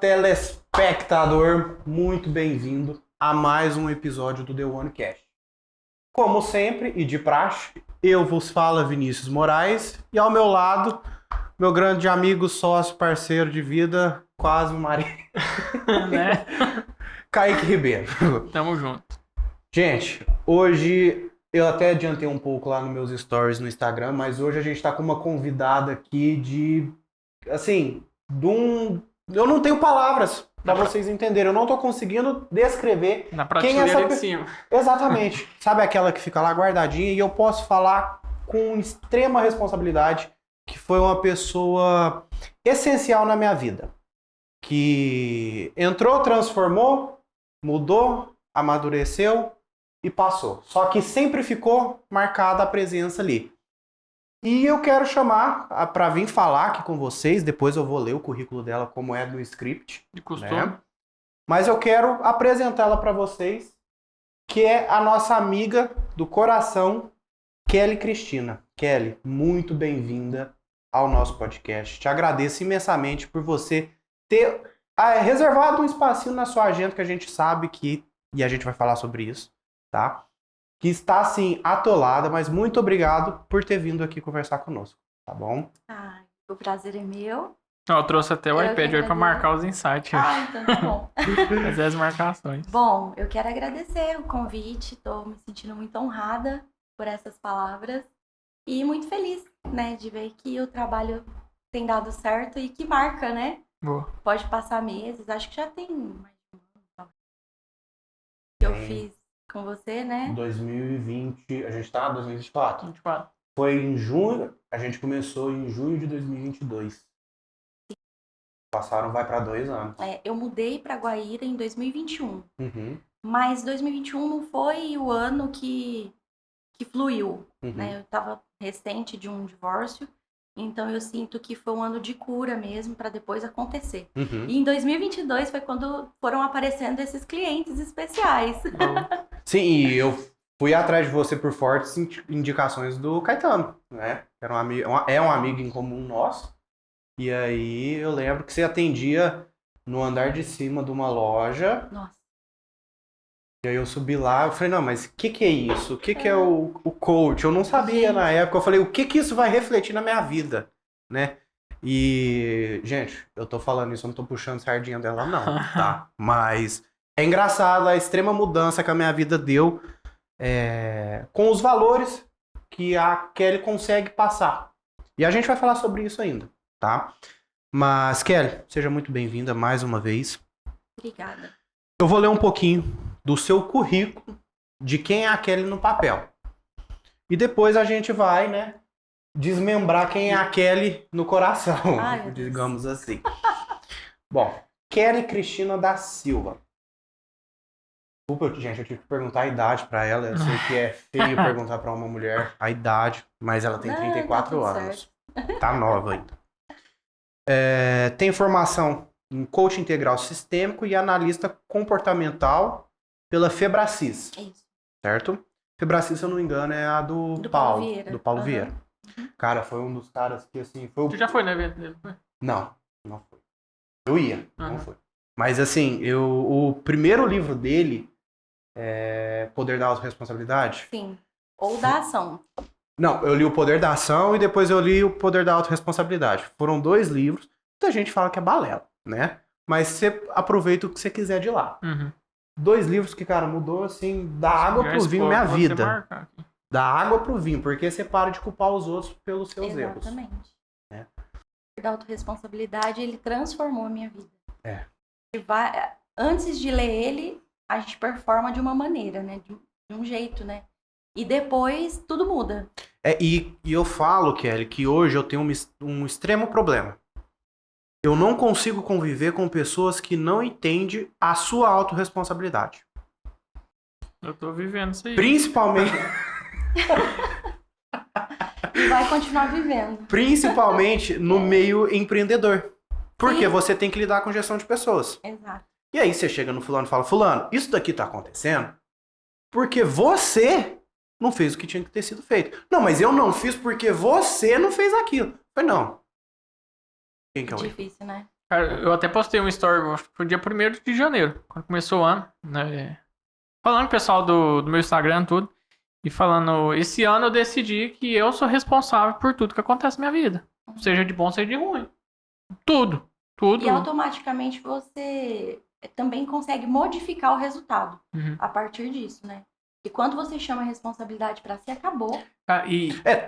telespectador, muito bem-vindo a mais um episódio do The One Cast. Como sempre, e de praxe, eu vos falo Vinícius Moraes e ao meu lado, meu grande amigo, sócio, parceiro de vida, quase um marido, Né? Kaique Ribeiro. Tamo junto. Gente, hoje eu até adiantei um pouco lá nos meus stories no Instagram, mas hoje a gente tá com uma convidada aqui eu não tenho palavras pra vocês entenderem, eu não tô conseguindo descrever Na quem é prateleira essa de cima. Exatamente. Sabe aquela que fica lá guardadinha e eu posso falar com extrema responsabilidade que foi uma pessoa essencial na minha vida. Que entrou, transformou, mudou, amadureceu e passou. Só que sempre ficou marcada a presença ali. E eu quero chamar para vir falar aqui com vocês, depois eu vou ler o currículo dela como é no script. De costume. Né? Mas eu quero apresentá-la para vocês, que é a nossa amiga do coração, Kelly Cristina. Kelly, muito bem-vinda ao nosso podcast. Te agradeço imensamente por você ter reservado um espacinho na sua agenda, que a gente sabe que, e a gente vai falar sobre isso, tá? Que está, assim, atolada, mas muito obrigado por ter vindo aqui conversar conosco, tá bom? O prazer é meu. Eu trouxe até o Eu iPad que aí pra agradeço. marcar os insights. Então tá bom. Fazer as marcações. Bom, eu quero agradecer o convite. Tô me sentindo muito honrada por essas palavras. E muito feliz, né, de ver que o trabalho tem dado certo e que marca, né? Boa. Pode passar meses, acho que já tem mais de um ano, talvez, que eu fiz com você, né? 2020, a gente tá em 2024. 24. Foi em junho, a gente começou em junho de 2022. Passaram, vai para 2 anos. Eu mudei pra Guaíra em 2021. Uhum, Mas 2021 não foi o ano que fluiu, uhum. né? Eu tava recente de um divórcio, então eu sinto que foi um ano de cura mesmo para depois acontecer. Uhum. E em 2022 foi quando foram aparecendo esses clientes especiais. Sim, e eu fui atrás de você por fortes indicações do Caetano, né? Era um amigo em comum nosso. E aí eu lembro que você atendia no andar de cima de uma loja. Nossa. E aí eu subi lá, eu falei, não, mas o que é isso? O que é o coach? Eu não sabia Gente. na época. Eu falei, o que isso vai refletir na minha vida, né? E, gente, eu tô falando isso, eu não tô puxando sardinha dela não, tá? Mas é engraçado a extrema mudança que a minha vida deu com os valores que a Kelly consegue passar. E a gente vai falar sobre isso ainda, tá? Mas, Kelly, seja muito bem-vinda mais uma vez. Obrigada. Eu vou ler um pouquinho do seu currículo, de quem é a Kelly no papel. E depois a gente vai, né, desmembrar quem é a Kelly no coração, Ai, meu Deus. digamos assim. Bom, Kelly Cristina da Silva. Desculpa, gente, eu tive que perguntar a idade pra ela. Eu sei que é feio perguntar pra uma mulher a idade, mas ela tem Não, 34 tá tudo anos. Tá nova ainda. Tem formação em coach integral sistêmico e analista comportamental pela Febracis, É isso. certo? Febracis, se eu não me engano, é a do Do Paulo. Paulo Vieira. Do Paulo Aham. Vieira. Cara, foi um dos caras que, assim, foi o... Tu já foi no evento dele? Foi? Não foi. Eu ia, não Aham. foi. Mas, assim, o primeiro livro dele é Poder da Autoresponsabilidade. Sim. Ou da ação. Não, eu li o Poder da Ação e depois eu li o Poder da Autoresponsabilidade. Foram 2 livros. Muita gente fala que é balela, né? Mas você aproveita o que você quiser de lá. Uhum. 2 livros que, cara, mudou, assim, da água Já pro vinho expor, minha vou vida. até marcar aqui. Da água pro vinho, porque você para de culpar os outros pelos seus erros. Exatamente. né? Da autorresponsabilidade, ele transformou a minha vida. Antes de ler ele, a gente performa de uma maneira, né? De um jeito, né? E depois tudo muda. E eu falo, Kelly, que hoje eu tenho um extremo problema. Eu não consigo conviver com pessoas que não entendem a sua autorresponsabilidade. Eu tô vivendo isso aí. Principalmente... E vai continuar vivendo. Principalmente no meio empreendedor. Porque Sim. você tem que lidar com gestão de pessoas. Exato. E aí você chega no fulano e fala, fulano, isso daqui tá acontecendo porque você não fez o que tinha que ter sido feito. Não, mas eu não fiz porque você não fez aquilo. Eu falei, não. Quem que é o erro? Difícil, né? Cara, eu até postei um story, acho que foi dia 1º de janeiro, quando começou o ano, né? Falando com o pessoal do meu Instagram, tudo. E falando, esse ano eu decidi que eu sou responsável por tudo que acontece na minha vida. Seja de bom, seja de ruim. Tudo. E automaticamente você também consegue modificar o resultado a partir disso, né? E quando você chama a responsabilidade pra si, acabou.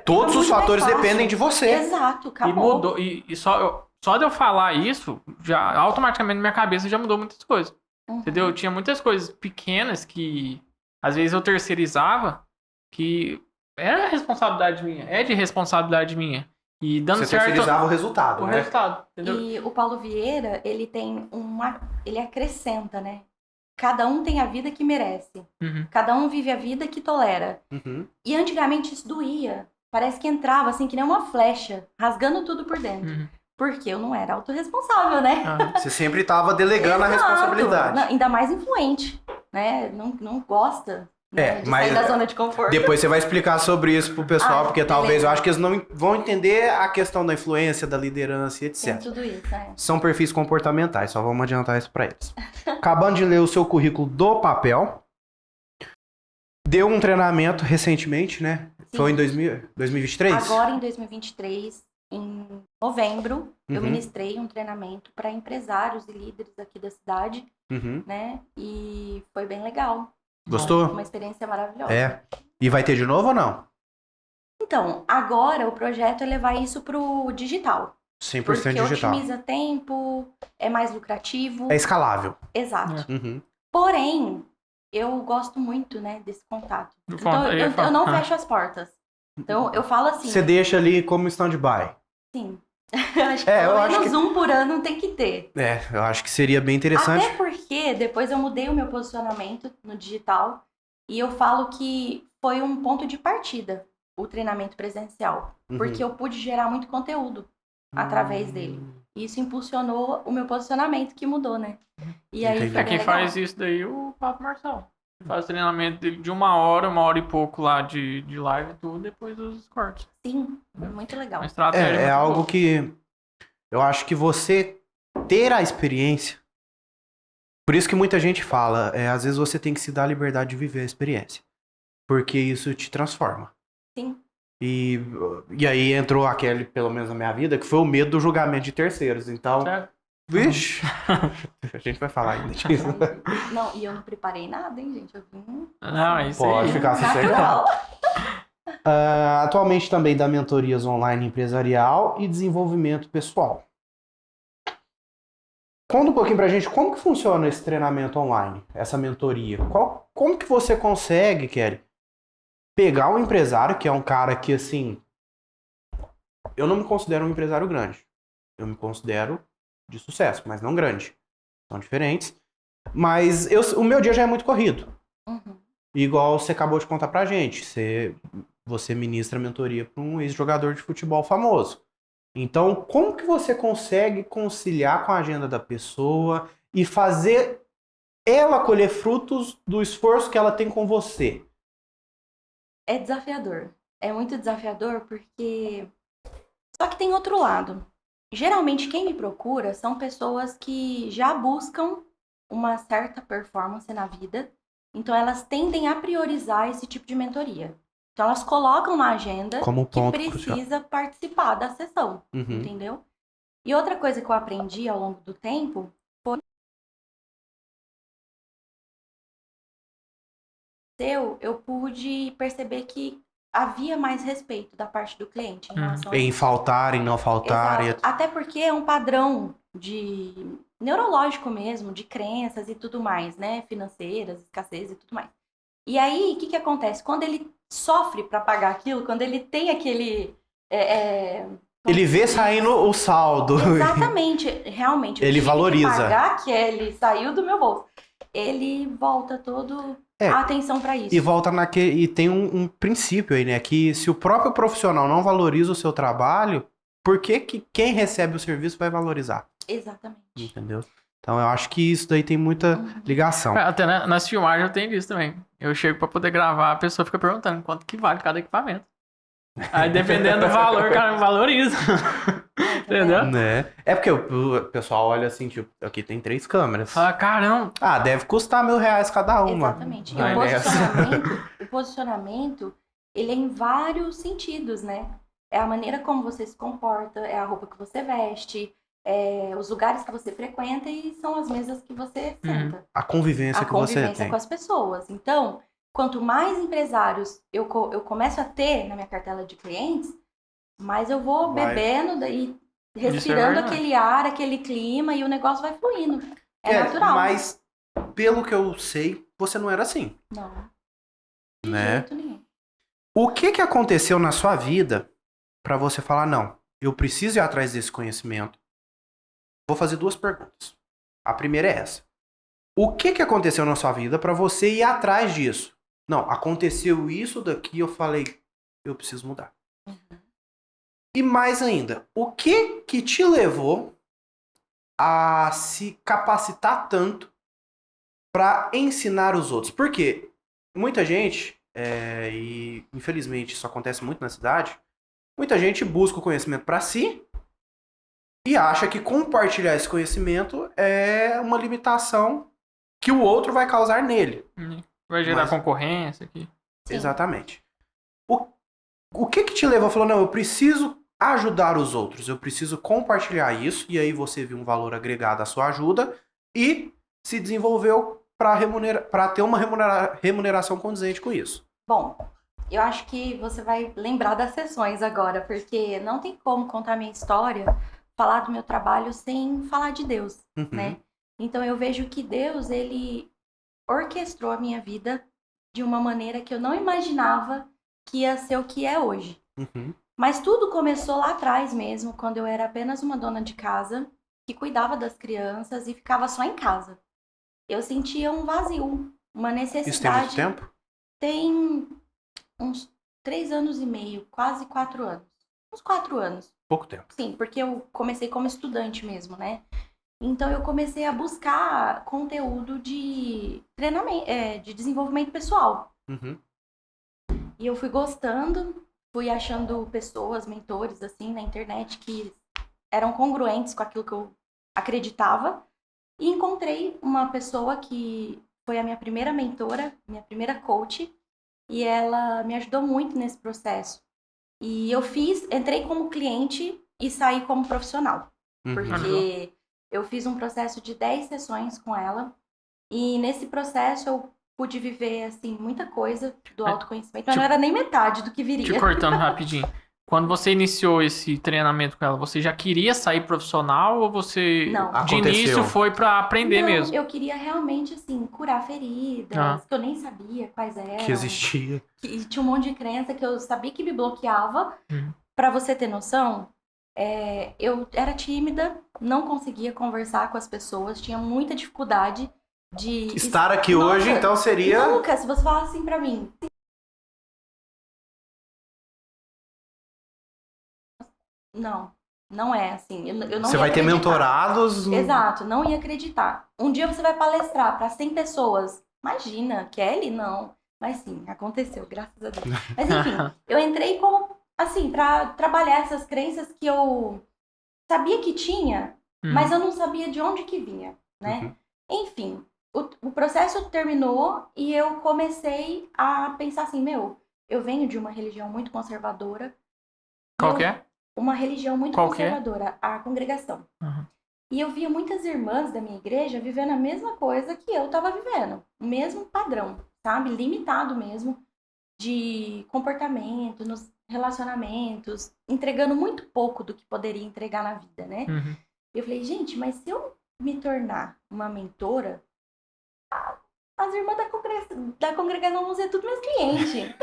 Todos os fatores dependem de você. Exato, acabou. E mudou. E só de eu falar isso, já automaticamente na minha cabeça já mudou muitas coisas. Entendeu? Tinha muitas coisas pequenas que às vezes eu terceirizava, que era responsabilidade minha, é de responsabilidade minha. E dando Você certo. terceirizava o resultado, né? Resultado, entendeu? E o Paulo Vieira, ele tem ele acrescenta, né? Cada um tem a vida que merece. Cada um vive a vida que tolera. E antigamente isso doía. Parece que entrava assim, que nem uma flecha, rasgando tudo por dentro. Porque eu não era autorresponsável, né? Você sempre estava delegando a responsabilidade. Não, ainda mais influente, né? Não gosta de mas sair da zona de conforto. Depois você vai explicar sobre isso pro pessoal, porque talvez eu acho que eles não vão entender a questão da influência, da liderança e etc. Tem tudo isso, São perfis comportamentais, só vamos adiantar isso para eles. Acabando de ler o seu currículo do papel, deu um treinamento recentemente, né? Sim. Foi em 2023? Agora em 2023, em novembro, eu ministrei um treinamento para empresários e líderes aqui da cidade, né? E foi bem legal. Gostou? Uma experiência maravilhosa. E vai ter de novo ou não? Então, agora o projeto é levar isso pro digital. 100% porque digital. Otimiza tempo, é mais lucrativo. É escalável. Exato. Porém, eu gosto muito, né, desse contato. Então, eu não fecho as portas. Então, eu falo assim... Você deixa ali como stand-by. Sim. Acho que pelo menos um por ano tem que ter. Eu acho que seria bem interessante. Até porque depois eu mudei o meu posicionamento no digital e eu falo que foi um ponto de partida o treinamento presencial. Porque eu pude gerar muito conteúdo através dele. E isso impulsionou o meu posicionamento que mudou, né? E aí foi quem faz isso daí o Papo Marçal. Faz treinamento dele de 1 hora e pouco lá de live e tudo, depois dos cortes. Sim, muito legal. É algo que eu acho que você ter a experiência, por isso que muita gente fala, às vezes você tem que se dar a liberdade de viver a experiência, porque isso te transforma. Sim. E aí entrou aquele, pelo menos na minha vida, que foi o medo do julgamento de terceiros. Então, vixe, a gente vai falar ainda disso. Não, e eu não preparei nada, hein, gente? Eu vim... Não, é isso Pode aí. ficar sossegado. Atualmente também dá mentorias online empresarial e desenvolvimento pessoal. Conta um pouquinho pra gente como que funciona esse treinamento online, essa mentoria. Como que você consegue, Kelly, pegar um empresário, que é um cara que, assim, eu não me considero um empresário grande. Eu me considero de sucesso, mas não grande. São diferentes. Mas o meu dia já é muito corrido. Igual você acabou de contar pra gente. Você ministra mentoria para um ex-jogador de futebol famoso. Então, como que você consegue conciliar com a agenda da pessoa e fazer ela colher frutos do esforço que ela tem com você? É desafiador. É muito desafiador porque... Só que tem outro lado. Geralmente quem me procura são pessoas que já buscam uma certa performance na vida. Então elas tendem a priorizar esse tipo de mentoria. Então elas colocam na agenda como que precisa participar da sessão. Entendeu? E outra coisa que eu aprendi ao longo do tempo foi... Eu pude perceber que havia mais respeito da parte do cliente em relação a em faltar, em não faltar. Exato. Até porque é um padrão de neurológico mesmo, de crenças e tudo mais, né? Financeiras, escassez e tudo mais. E aí, o que acontece? Quando ele sofre para pagar aquilo, quando ele tem aquele... ele vê saindo o saldo. Exatamente. Realmente. Ele valoriza. Que pagar que ele saiu do meu bolso. Ele volta todo... a atenção para isso. E volta naquele. E tem um princípio aí, né? Que se o próprio profissional não valoriza o seu trabalho, por que quem recebe o serviço vai valorizar? Exatamente. Entendeu? Então eu acho que isso daí tem muita ligação. Até nas filmagens eu tenho isso também. Eu chego pra poder gravar, a pessoa fica perguntando quanto que vale cada equipamento. Aí dependendo do valor, o cara valoriza. Entendeu? Né? É porque o pessoal olha assim, tipo, aqui tem 3 câmeras. Fala, caramba. Ah, deve custar R$ 1.000 cada uma. Exatamente. E Vai nessa. o posicionamento, ele é em vários sentidos, né? É a maneira como você se comporta, é a roupa que você veste, é os lugares que você frequenta e são as mesas que você senta. A convivência A que você convivência tem. com as pessoas. Então, quanto mais empresários eu começo a ter na minha cartela de clientes, mais eu vou Vai. bebendo e Isso é respirando verdade. aquele ar, aquele clima e o negócio vai fluindo. É natural. Mas, pelo que eu sei, você não era assim, Não, de né? jeito nenhum. O que aconteceu na sua vida pra você falar, não, eu preciso ir atrás desse conhecimento? Vou fazer 2 perguntas. A primeira é essa. O que aconteceu na sua vida pra você ir atrás disso? Não, aconteceu isso daqui, eu falei, eu preciso mudar. E mais ainda, o que te levou a se capacitar tanto pra ensinar os outros? Porque muita gente, e infelizmente isso acontece muito na cidade, muita gente busca o conhecimento pra si e acha que compartilhar esse conhecimento é uma limitação que o outro vai causar nele. Vai gerar Mas- concorrência aqui. Sim. Exatamente. O que te levou a falar, não, eu preciso ajudar os outros, eu preciso compartilhar isso, e aí você viu um valor agregado à sua ajuda e se desenvolveu para ter uma remuneração condizente com isso. Bom, eu acho que você vai lembrar das sessões agora, porque não tem como contar minha história, falar do meu trabalho sem falar de Deus, Uhum. né? Então eu vejo que Deus, ele orquestrou a minha vida de uma maneira que eu não imaginava que ia ser o que é hoje. Uhum. Mas tudo começou lá atrás mesmo, quando eu era apenas uma dona de casa que cuidava das crianças e ficava só em casa. Eu sentia um vazio, uma necessidade. Isso tem muito tempo? Tem uns 3 anos e meio, quase 4 anos. Uns 4 anos. Pouco tempo. Sim, porque eu comecei como estudante mesmo, né? Então eu comecei a buscar conteúdo de treinamento, de desenvolvimento pessoal. Uhum. E eu fui gostando, fui achando pessoas, mentores, assim, na internet que eram congruentes com aquilo que eu acreditava. E encontrei uma pessoa que foi a minha primeira mentora, minha primeira coach, e ela me ajudou muito nesse processo. E eu entrei como cliente e saí como profissional. Uhum. Porque eu fiz um processo de 10 sessões com ela. E nesse processo eu pude viver, assim, muita coisa do autoconhecimento. Mas não era nem metade do que viria. Te cortando rapidinho. Quando você iniciou esse treinamento com ela, você já queria sair profissional ou você Não. de Aconteceu. início foi pra aprender Não, mesmo? eu queria realmente, assim, curar feridas que eu nem sabia quais eram. Que existia. E tinha um monte de crença que eu sabia que me bloqueava. Uhum. Pra você ter noção, eu era tímida, não conseguia conversar com as pessoas, tinha muita dificuldade de... Estar aqui Nossa, hoje, então, seria... Nunca, se você falasse assim pra mim... Não é assim. Eu não Você ia vai ter acreditar. mentorados... Exato, não ia acreditar. Um dia você vai palestrar para 100 pessoas. Imagina, Kelly? Não. Mas sim, aconteceu, graças a Deus. Mas enfim, eu entrei como, assim, para trabalhar essas crenças que eu sabia que tinha, mas eu não sabia de onde que vinha, né? Uhum. Enfim, o processo terminou e eu comecei a pensar assim, eu venho de uma religião muito conservadora. Qual que é? Uma religião muito Qual que é? conservadora, a congregação. Uhum. E eu via muitas irmãs da minha igreja vivendo a mesma coisa que eu estava vivendo. O mesmo padrão, sabe? Limitado mesmo, de comportamento, nos relacionamentos, entregando muito pouco do que poderia entregar na vida, né? Uhum. E eu falei, gente, mas se eu me tornar uma mentora, as irmãs da congregação vão ser tudo meus clientes.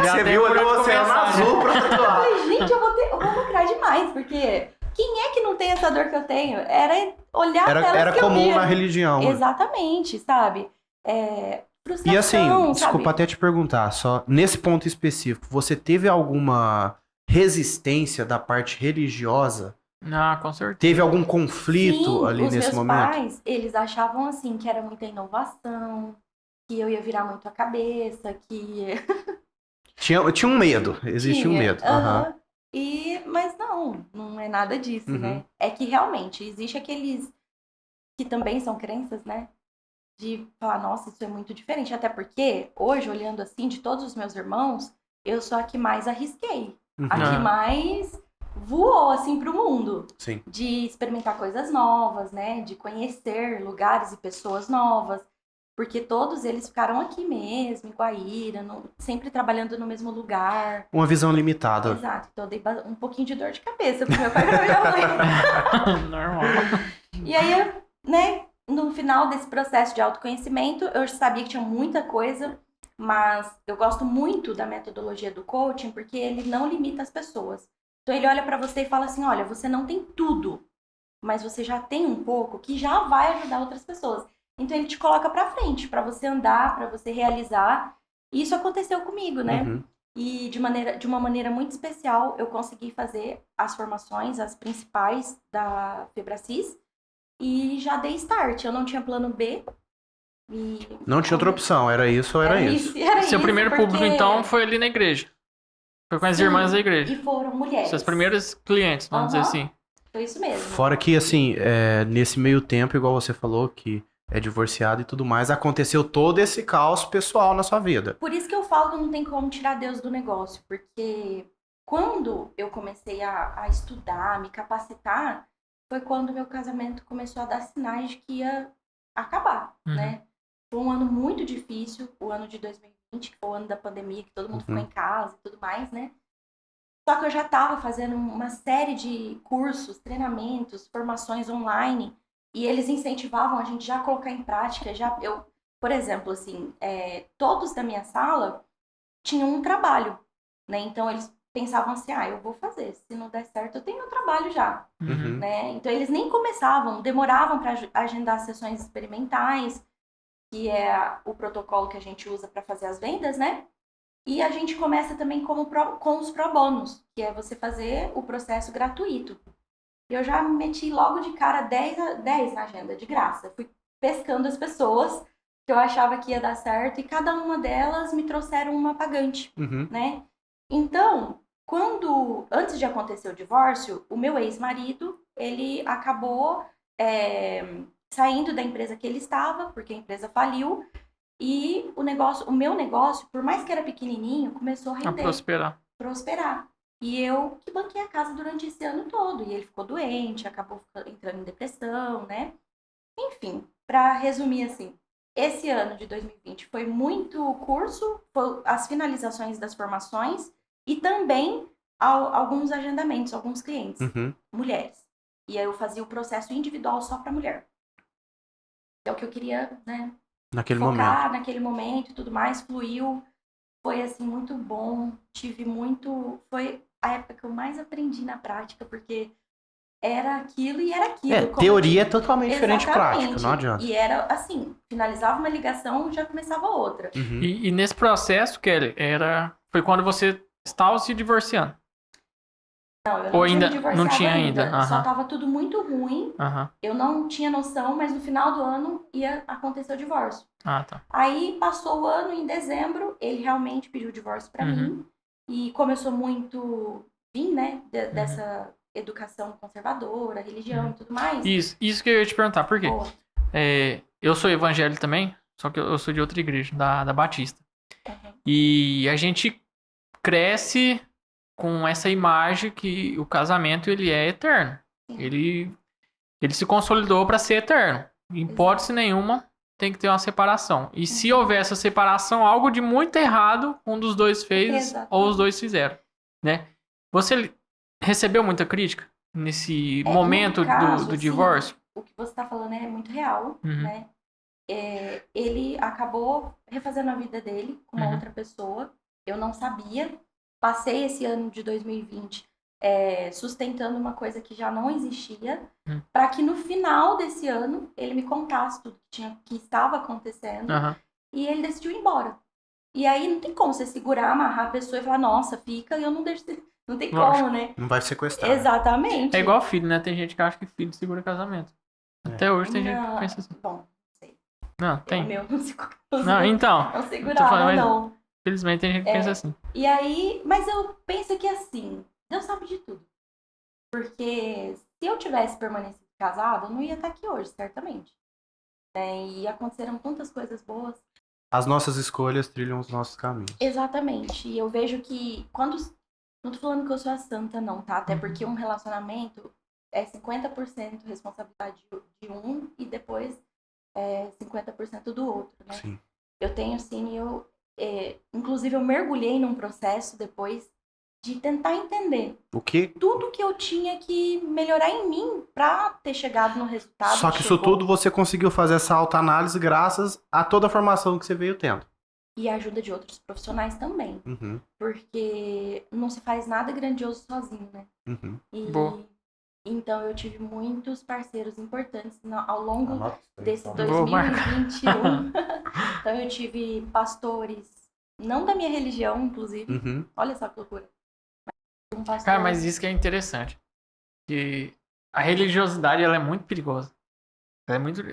Você viu ali o oceano azul pra Eu atuar. falei, gente, eu vou lucrar demais, porque quem é que não tem essa dor que eu tenho? Era olhar pra elas Era que eu comum via. na religião. Exatamente, sabe? Frustração, E assim, sabe? desculpa até te perguntar, só nesse ponto específico, você teve alguma resistência da parte religiosa? Ah, com certeza. Teve algum conflito Sim, ali os nesse meus momento? pais, eles achavam assim que era muita inovação, que eu ia virar muito a cabeça, que Tinha um medo, existia um tinha. medo. Aham. Aham. Mas não é nada disso, Uhum. né? É que realmente existe aqueles que também são crenças, né? De falar, nossa, isso é muito diferente. Até porque, hoje, olhando assim, de todos os meus irmãos, eu sou a que mais arrisquei. A que Ah. mais voou, assim, pro mundo. Sim. De experimentar coisas novas, né? De conhecer lugares e pessoas novas. Porque todos eles ficaram aqui mesmo, em Guaíra, sempre trabalhando no mesmo lugar. Uma visão limitada. Exato. Então eu dei um pouquinho de dor de cabeça pro meu pai e pra minha mãe. Normal. E aí, né, no final desse processo de autoconhecimento, eu sabia que tinha muita coisa, mas eu gosto muito da metodologia do coaching porque ele não limita as pessoas. Então ele olha pra você e fala assim, olha, você não tem tudo, mas você já tem um pouco que já vai ajudar outras pessoas. Então ele te coloca pra frente, pra você andar, pra você realizar. E isso aconteceu comigo, né? Uhum. E de uma maneira muito especial, eu consegui fazer as formações, as principais da Febracis, e já dei start. Eu não tinha plano B. Não tinha outra opção, era isso ou era isso. Seu primeiro público, então, foi ali na igreja. Foi com as irmãs da igreja. E foram mulheres. Seus primeiros clientes, vamos dizer assim. Foi isso mesmo. Fora que, assim, nesse meio tempo, igual você falou, que é divorciado e tudo mais, aconteceu todo esse caos pessoal na sua vida. Por isso que eu falo que não tem como tirar Deus do negócio. Porque quando eu comecei a estudar, me capacitar, foi quando meu casamento começou a dar sinais de que ia acabar, né? Foi um ano muito difícil, o ano de 2020, que foi o ano da pandemia, que todo mundo ficou em casa e tudo mais, né? Só que eu já estava fazendo uma série de cursos, treinamentos, formações online, e eles incentivavam a gente já a colocar em prática. Por exemplo, assim, todos da minha sala tinham um trabalho, né? Então eles pensavam assim, eu vou fazer, se não der certo, eu tenho um trabalho já, Uhum. né? Então eles nem começavam, demoravam para agendar sessões experimentais, que é o protocolo que a gente usa para fazer as vendas, né? E a gente começa também com os pro bonos, que é você fazer o processo gratuito. Eu já meti logo de cara 10 na agenda, de graça. Fui pescando as pessoas que eu achava que ia dar certo e cada uma delas me trouxeram uma pagante, Uhum. né? Então, antes de acontecer o divórcio, o meu ex-marido, ele acabou saindo da empresa que ele estava, porque a empresa faliu, e o meu negócio, por mais que era pequenininho, começou a render. A prosperar. E eu que banquei a casa durante esse ano todo. E ele ficou doente, acabou entrando em depressão, né? Enfim, para resumir assim, esse ano de 2020 foi muito curso, foi as finalizações das formações e também alguns agendamentos, alguns clientes, mulheres. E aí eu fazia o processo individual só para mulher. É o que eu queria, né? Focar naquele momento e tudo mais, fluiu. Foi, assim, muito bom. Foi a época que eu mais aprendi na prática, porque era aquilo e era aquilo. Teoria é totalmente diferente de prática, não adianta. E era, assim, finalizava uma ligação, já começava outra. Uhum. E nesse processo, Kelly, foi quando você estava se divorciando? Não, eu não tinha divorciado não tinha ainda. Só tava tudo muito ruim. Eu não tinha noção, mas no final do ano ia acontecer o divórcio. Tá. Aí passou o ano, em dezembro, ele realmente pediu o divórcio pra mim. E como eu sou muito né, dessa educação conservadora, religião e tudo mais. Isso que eu ia te perguntar, por quê? Eu sou evangélico também, só que eu sou de outra igreja, da Batista. E a gente cresce com essa imagem que o casamento ele é eterno. Ele se consolidou para ser eterno. Em hipótese nenhuma tem que ter uma separação. E se houver essa separação, algo de muito errado um dos dois fez ou os dois fizeram, né? Você recebeu muita crítica nesse momento do divórcio? O que você está falando é muito real, né? Ele acabou refazendo a vida dele com uma outra pessoa. Eu não sabia. Passei esse ano de 2020 sustentando uma coisa que já não existia, para que no final desse ano ele me contasse tudo que estava acontecendo, e ele decidiu ir embora. E aí não tem como você segurar, amarrar a pessoa e falar, nossa, fica, e eu não deixo. Não tem como, né? Não vai sequestrar. Exatamente. É igual filho, né? Tem gente que acha que filho segura casamento. Até hoje tem gente que pensa assim. Bom, não sei. Não, tem. O meu não segura. Não, então. Não segurava, não. Felizmente tem gente que pensa assim. E aí, mas eu penso que assim, Deus sabe de tudo. Porque se eu tivesse permanecido casada, eu não ia estar aqui hoje, certamente. E aconteceram tantas coisas boas. As nossas escolhas trilham os nossos caminhos. Exatamente. E eu vejo que quando... Não tô falando que eu sou a santa, não, tá? Até porque um relacionamento é 50% responsabilidade de um e depois 50% do outro, né? Sim. Eu tenho, sim, inclusive eu mergulhei num processo depois de tentar entender O quê? tudo que eu tinha que melhorar em mim pra ter chegado no resultado. Só que isso tudo você conseguiu fazer essa autoanálise graças a toda a formação que você veio tendo. E a ajuda de outros profissionais também. Uhum. Porque não se faz nada grandioso sozinho, né? Uhum. Boa. Então eu tive muitos parceiros importantes ao longo desse Boa, 2021. Então eu tive pastores, não da minha religião, inclusive. Uhum. Olha só que loucura. Um pastor... Cara, mas isso que é interessante. Que a religiosidade, ela é muito perigosa.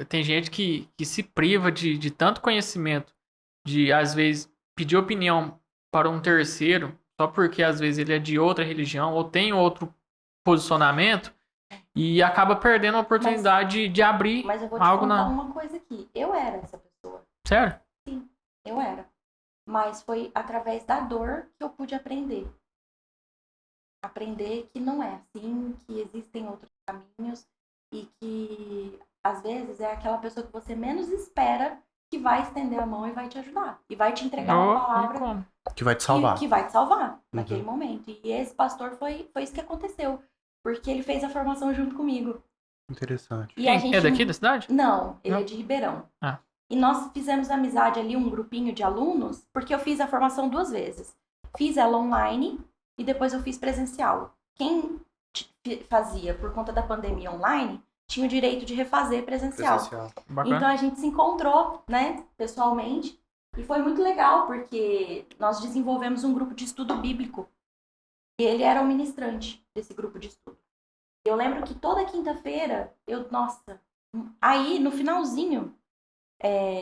Tem gente que se priva de tanto conhecimento, de, às vezes, pedir opinião para um terceiro, só porque, às vezes, ele é de outra religião ou tem outro posicionamento, e acaba perdendo a oportunidade de abrir Mas eu vou te algo contar uma coisa aqui. Eu era essa pessoa. Sério? Sim, eu era. Mas foi através da dor que eu pude aprender. Aprender que não é assim, que existem outros caminhos e que, às vezes, é aquela pessoa que você menos espera que vai estender a mão e vai te ajudar. E vai te entregar uma palavra que vai te salvar. Que vai te salvar naquele momento. E esse pastor foi isso que aconteceu. Porque ele fez a formação junto comigo. Interessante. E a gente... É daqui da cidade? Não, ele é de Ribeirão. Ah. E nós fizemos amizade ali, um grupinho de alunos, porque eu fiz a formação 2 vezes. Fiz ela online e depois eu fiz presencial. Quem fazia por conta da pandemia online, tinha o direito de refazer presencial. Então a gente se encontrou, né, pessoalmente. E foi muito legal, porque nós desenvolvemos um grupo de estudo bíblico. E ele era o ministrante desse grupo de estudo. Eu lembro que toda quinta-feira, aí no finalzinho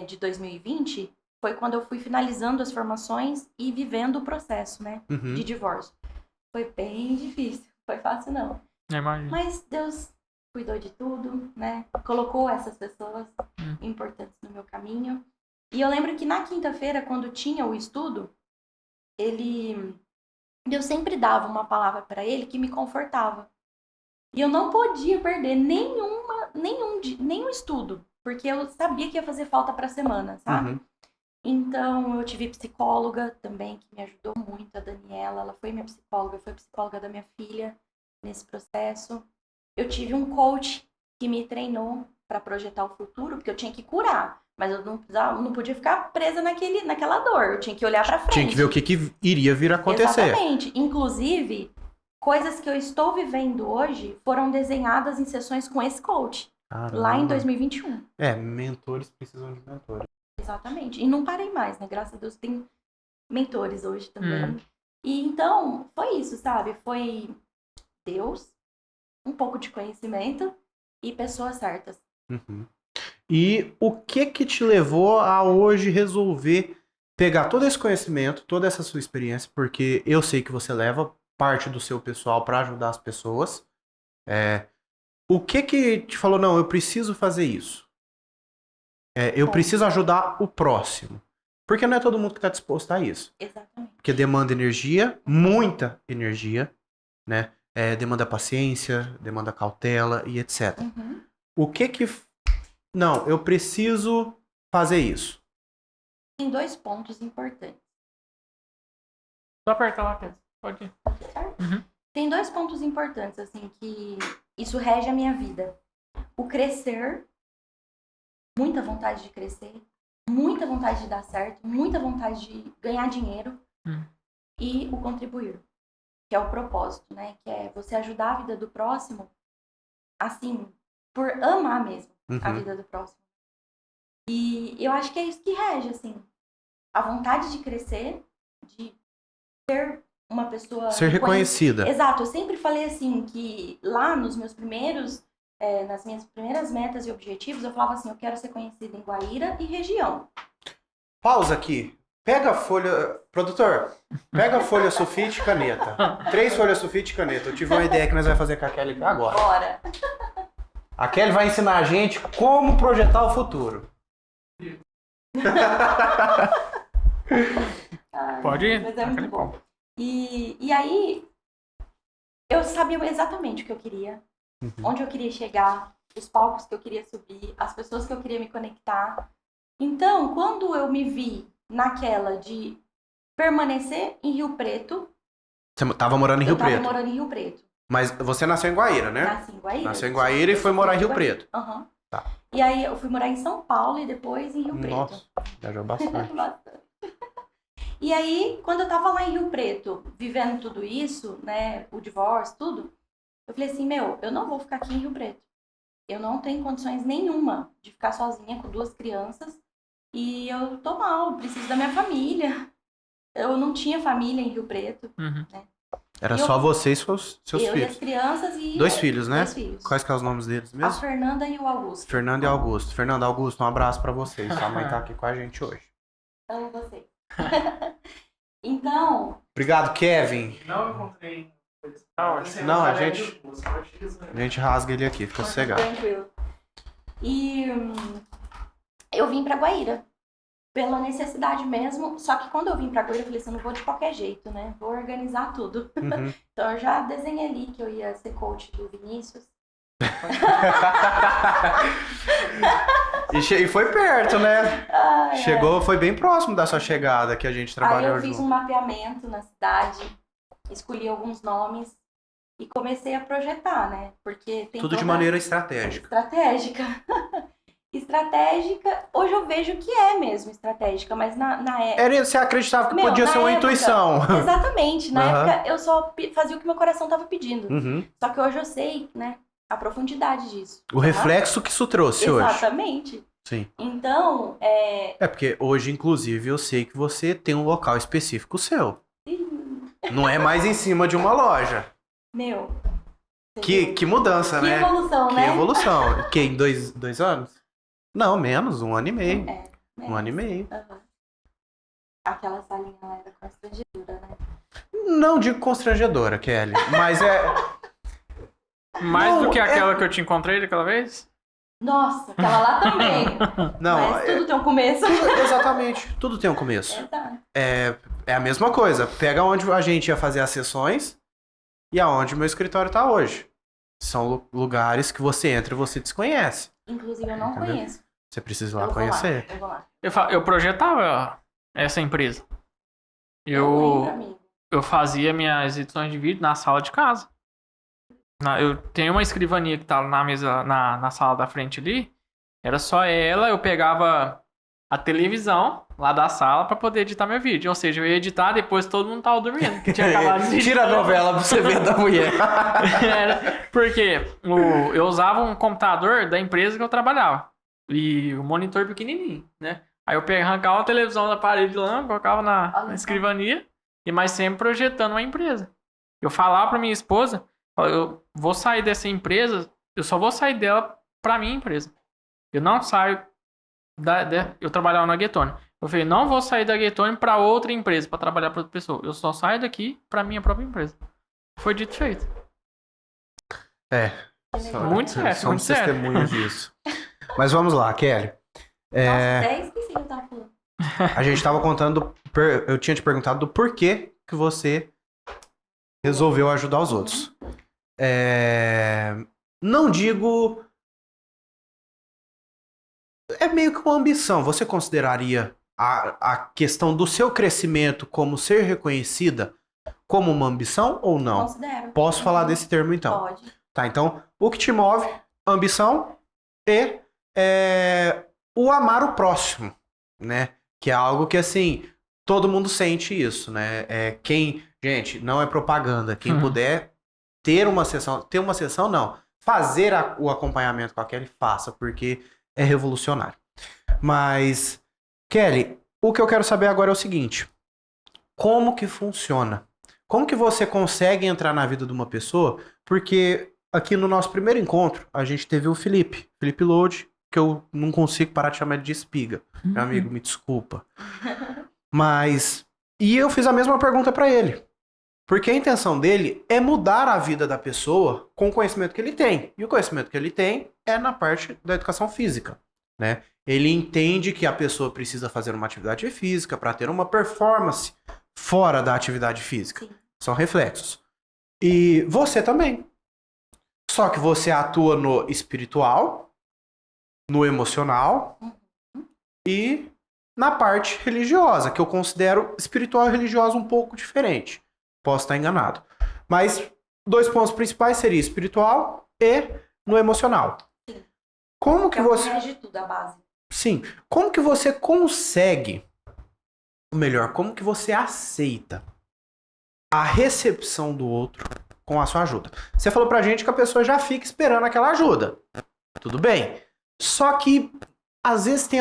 de 2020, foi quando eu fui finalizando as formações e vivendo o processo, né, de divórcio. Foi bem difícil, foi fácil não. Mas Deus cuidou de tudo, né, colocou essas pessoas importantes no meu caminho. E eu lembro que na quinta-feira, quando tinha o estudo, eu sempre dava uma palavra para ele que me confortava. E eu não podia perder nenhum estudo, porque eu sabia que ia fazer falta para a semana, sabe? Então, eu tive psicóloga também, que me ajudou muito, a Daniela. Ela foi minha psicóloga, foi psicóloga da minha filha nesse processo. Eu tive um coach que me treinou para projetar o futuro, porque eu tinha que curar. Mas eu não podia ficar presa naquela dor. Eu tinha que olhar pra frente. Tinha que ver o que iria vir a acontecer. Exatamente. Inclusive, coisas que eu estou vivendo hoje foram desenhadas em sessões com esse coach. Caramba. Lá em 2021. Mentores precisam de mentores. Exatamente. E não parei mais, né? Graças a Deus tem mentores hoje também. E então, foi isso, sabe? Foi Deus, um pouco de conhecimento e pessoas certas. E o que te levou a hoje resolver pegar todo esse conhecimento, toda essa sua experiência, porque eu sei que você leva parte do seu pessoal para ajudar as pessoas. O que te falou, não, eu preciso fazer isso? Eu preciso ajudar o próximo. Porque não é todo mundo que está disposto a isso. Exatamente. Porque demanda energia, muita energia, né? Demanda paciência, demanda cautela e etc. O que não, eu preciso fazer isso. Tem 2 pontos importantes. Só apertar lá, Pedro. Pode ir. Tem 2 pontos importantes, assim, que isso rege a minha vida. O crescer, muita vontade de crescer, muita vontade de dar certo, muita vontade de ganhar dinheiro e o contribuir, que é o propósito, né? Que é você ajudar a vida do próximo, assim, por amar mesmo a vida do próximo. E eu acho que é isso que rege, assim, a vontade de crescer, de ser uma pessoa... Ser reconhecida. Exato, eu sempre falei assim, que lá nos meus nas minhas primeiras metas e objetivos, eu falava assim, eu quero ser conhecida em Guaíra e região. Pausa aqui. Pega a folha... Produtor, pega a folha sulfite e caneta. 3 folhas sulfite e caneta. Eu tive uma ideia que nós vamos fazer com a Kelly agora. Bora. A Kelly vai ensinar a gente como projetar o futuro. Pode ir. Mas é muito bom. E aí, eu sabia exatamente o que eu queria, onde eu queria chegar, os palcos que eu queria subir, as pessoas que eu queria me conectar. Então, quando eu me vi naquela de permanecer em Rio Preto... Você tava morando em Rio Preto? Eu tava morando em Rio Preto. Mas você nasceu em Guaíra, né? Nasci em Guaíra. Nasceu em Guaíra e foi morar em Rio Preto. Aham. Tá. E aí, eu fui morar em São Paulo e depois em Rio Preto. Nossa, viajou bastante. Bastante. E aí, quando eu tava lá em Rio Preto, vivendo tudo isso, né, o divórcio, tudo, eu falei assim, eu não vou ficar aqui em Rio Preto. Eu não tenho condições nenhuma de ficar sozinha com 2 crianças e eu tô mal, preciso da minha família. Eu não tinha família em Rio Preto, né? Era só você e seus eu filhos? E as crianças e... 2 filhos, né? 2 filhos. Quais que são os nomes deles A mesmo? Fernanda e o Augusto. Fernando e Augusto. Fernando, Augusto, um abraço pra vocês. Sua mãe tá aqui com a gente hoje. Amo vocês. Então... Obrigado, Kevin. Não encontrei. Não, a gente rasga ele aqui, fica sossegado. Tranquilo. E eu vim pra Guaíra. Pela necessidade mesmo. Só que quando eu vim pra Guaíra, eu falei assim, eu não vou de qualquer jeito, né? Vou organizar tudo. Uhum. Então eu já desenhei ali que eu ia ser coach do Vinícius. E foi perto, né? Ai, Chegou, foi bem próximo da sua chegada que a gente Aí trabalhou eu fiz junto. um mapeamento na cidade, escolhi alguns nomes e comecei a projetar, né? Porque tem Tudo de toda- maneira estratégica. Estratégica. Estratégica, hoje eu vejo que é mesmo estratégica, mas na época... Você acreditava que Meu, podia na ser uma época- intuição. Exatamente, na Aham. época eu só fazia o que meu coração tava pedindo. Uhum. Só que hoje eu sei, né, a profundidade disso. O reflexo que isso trouxe hoje. Exatamente. Sim. Então, É porque hoje, inclusive, eu sei que você tem um local específico seu. Não é mais em cima de uma loja. meu... Que mudança, Que né? evolução, Que né? evolução. Que em 2 anos? Não, menos, 1 ano e meio. É, 1 ano e meio. Aham. Aquela salinha lá era constrangedora, né? Não digo constrangedora, Kelly, mas é. Mais Não, do que aquela que eu te encontrei daquela vez? Nossa, aquela lá também. Não, Mas tudo tem um começo. exatamente. Tudo tem um começo. Exato. É a mesma coisa. Pega onde a gente ia fazer as sessões e aonde o meu escritório tá hoje. São lugares que você entra e você desconhece. Inclusive, eu não Entendeu? conheço. Você precisa ir lá Eu vou conhecer. Eu vou lá. Eu projetava essa empresa. Eu lembro, amigo. Eu fazia minhas edições de vídeo na sala de casa. Eu tenho uma escrivaninha que tá na mesa, na sala da frente ali. Era só ela, eu pegava a televisão lá da sala pra poder editar meu vídeo. Ou seja, eu ia editar depois todo mundo tava dormindo. Que tinha acabado de Tira a novela pra você ver da mulher. Porque eu usava um computador da empresa que eu trabalhava. E o monitor pequenininho, né? Aí eu arrancava a televisão da parede lá, colocava na escrivania. E mais sempre projetando uma empresa. Eu falava pra minha esposa, eu vou sair dessa empresa, eu só vou sair dela pra minha empresa. Eu não saio eu trabalhava na Getone. Eu falei, não vou sair da Getone pra outra empresa, pra trabalhar pra outra pessoa. Eu só saio daqui pra minha própria empresa. Foi dito e feito. Muito sério, Somos muito sério. testemunhas disso. Mas vamos lá, Kelly. Nossa, até esqueci o que eu tava falando. A gente tava contando, eu tinha te perguntado do porquê que você resolveu ajudar os outros. Não digo... É meio que uma ambição. Você consideraria a questão do seu crescimento como ser reconhecida como uma ambição ou não? Considero. Posso falar desse termo então? Pode. Tá, então, o que te move, ambição e o amar o próximo, né? Que é algo que, assim, todo mundo sente isso, né? Gente, não é propaganda. Quem puder ter uma sessão não. Fazer o acompanhamento com a Kelly, faça, porque é revolucionário. Mas, Kelly, o que eu quero saber agora é o seguinte. Como que funciona? Como que você consegue entrar na vida de uma pessoa? Porque aqui no nosso primeiro encontro, a gente teve o Felipe Load, que eu não consigo parar de chamar ele de espiga. Meu amigo, me desculpa. Mas... E eu fiz a mesma pergunta pra ele. Porque a intenção dele é mudar a vida da pessoa com o conhecimento que ele tem. E o conhecimento que ele tem é na parte da educação física, né? Ele entende que a pessoa precisa fazer uma atividade física para ter uma performance fora da atividade física. Sim. São reflexos. E você também. Só que você atua no espiritual, no emocional e na parte religiosa, que eu considero espiritual e religiosa um pouco diferente. Posso estar enganado. Mas 2 pontos principais seriam espiritual e no emocional. Sim. Como que você... de tudo, a base. Sim. Como que você consegue... Ou melhor, como que você aceita a recepção do outro com a sua ajuda? Você falou pra gente que a pessoa já fica esperando aquela ajuda. Tudo bem. Só que, às vezes, tem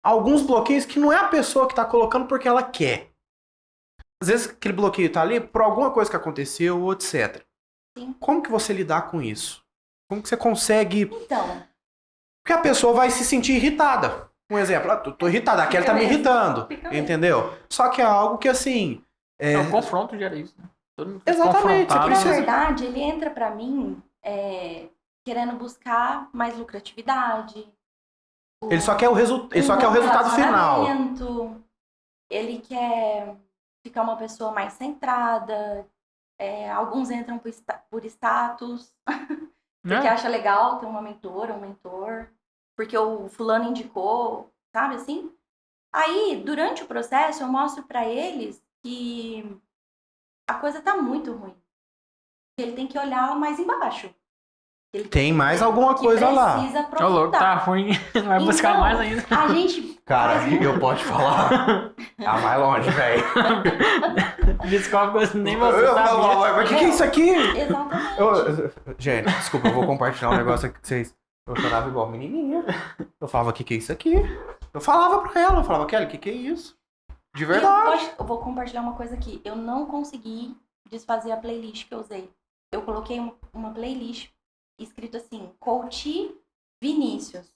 alguns bloqueios que não é a pessoa que tá colocando porque ela quer. Às vezes aquele bloqueio tá ali por alguma coisa que aconteceu ou etc. Sim. Como que você lidar com isso? Como que você consegue... Então... Porque a pessoa vai se sentir irritada. Um exemplo, tô irritada, aquela tá me irritando. Entendeu? Só que é algo que assim... É um confronto gera isso, né? Todo mundo Exatamente, você Na precisa... verdade, ele entra pra mim querendo buscar mais lucratividade. Ele só quer o resultado final. Ele quer ficar uma pessoa mais centrada. Alguns entram por status. Porque acha legal ter uma mentora, um mentor. Porque o fulano indicou, sabe assim? Aí, durante o processo, eu mostro pra eles que a coisa tá muito ruim. Ele tem que olhar mais embaixo. Tem mais alguma coisa lá. Precisa Ô, louco, tá ruim. Vai buscar Então, mais ainda. A gente... Cara, eu posso falar. Tá mais longe, velho. Descobre coisa que nem você sabia. Mas o que é isso aqui? Exatamente. Gente, desculpa, eu vou compartilhar um negócio aqui com vocês. Eu chorava igual menininha. Eu falava, o que é isso aqui? Eu falava pra ela, eu falava, Kelly, o que é isso? De verdade. Eu vou compartilhar uma coisa aqui. Eu não consegui desfazer a playlist que eu usei. Eu coloquei uma playlist escrito assim, Coach Vinícius.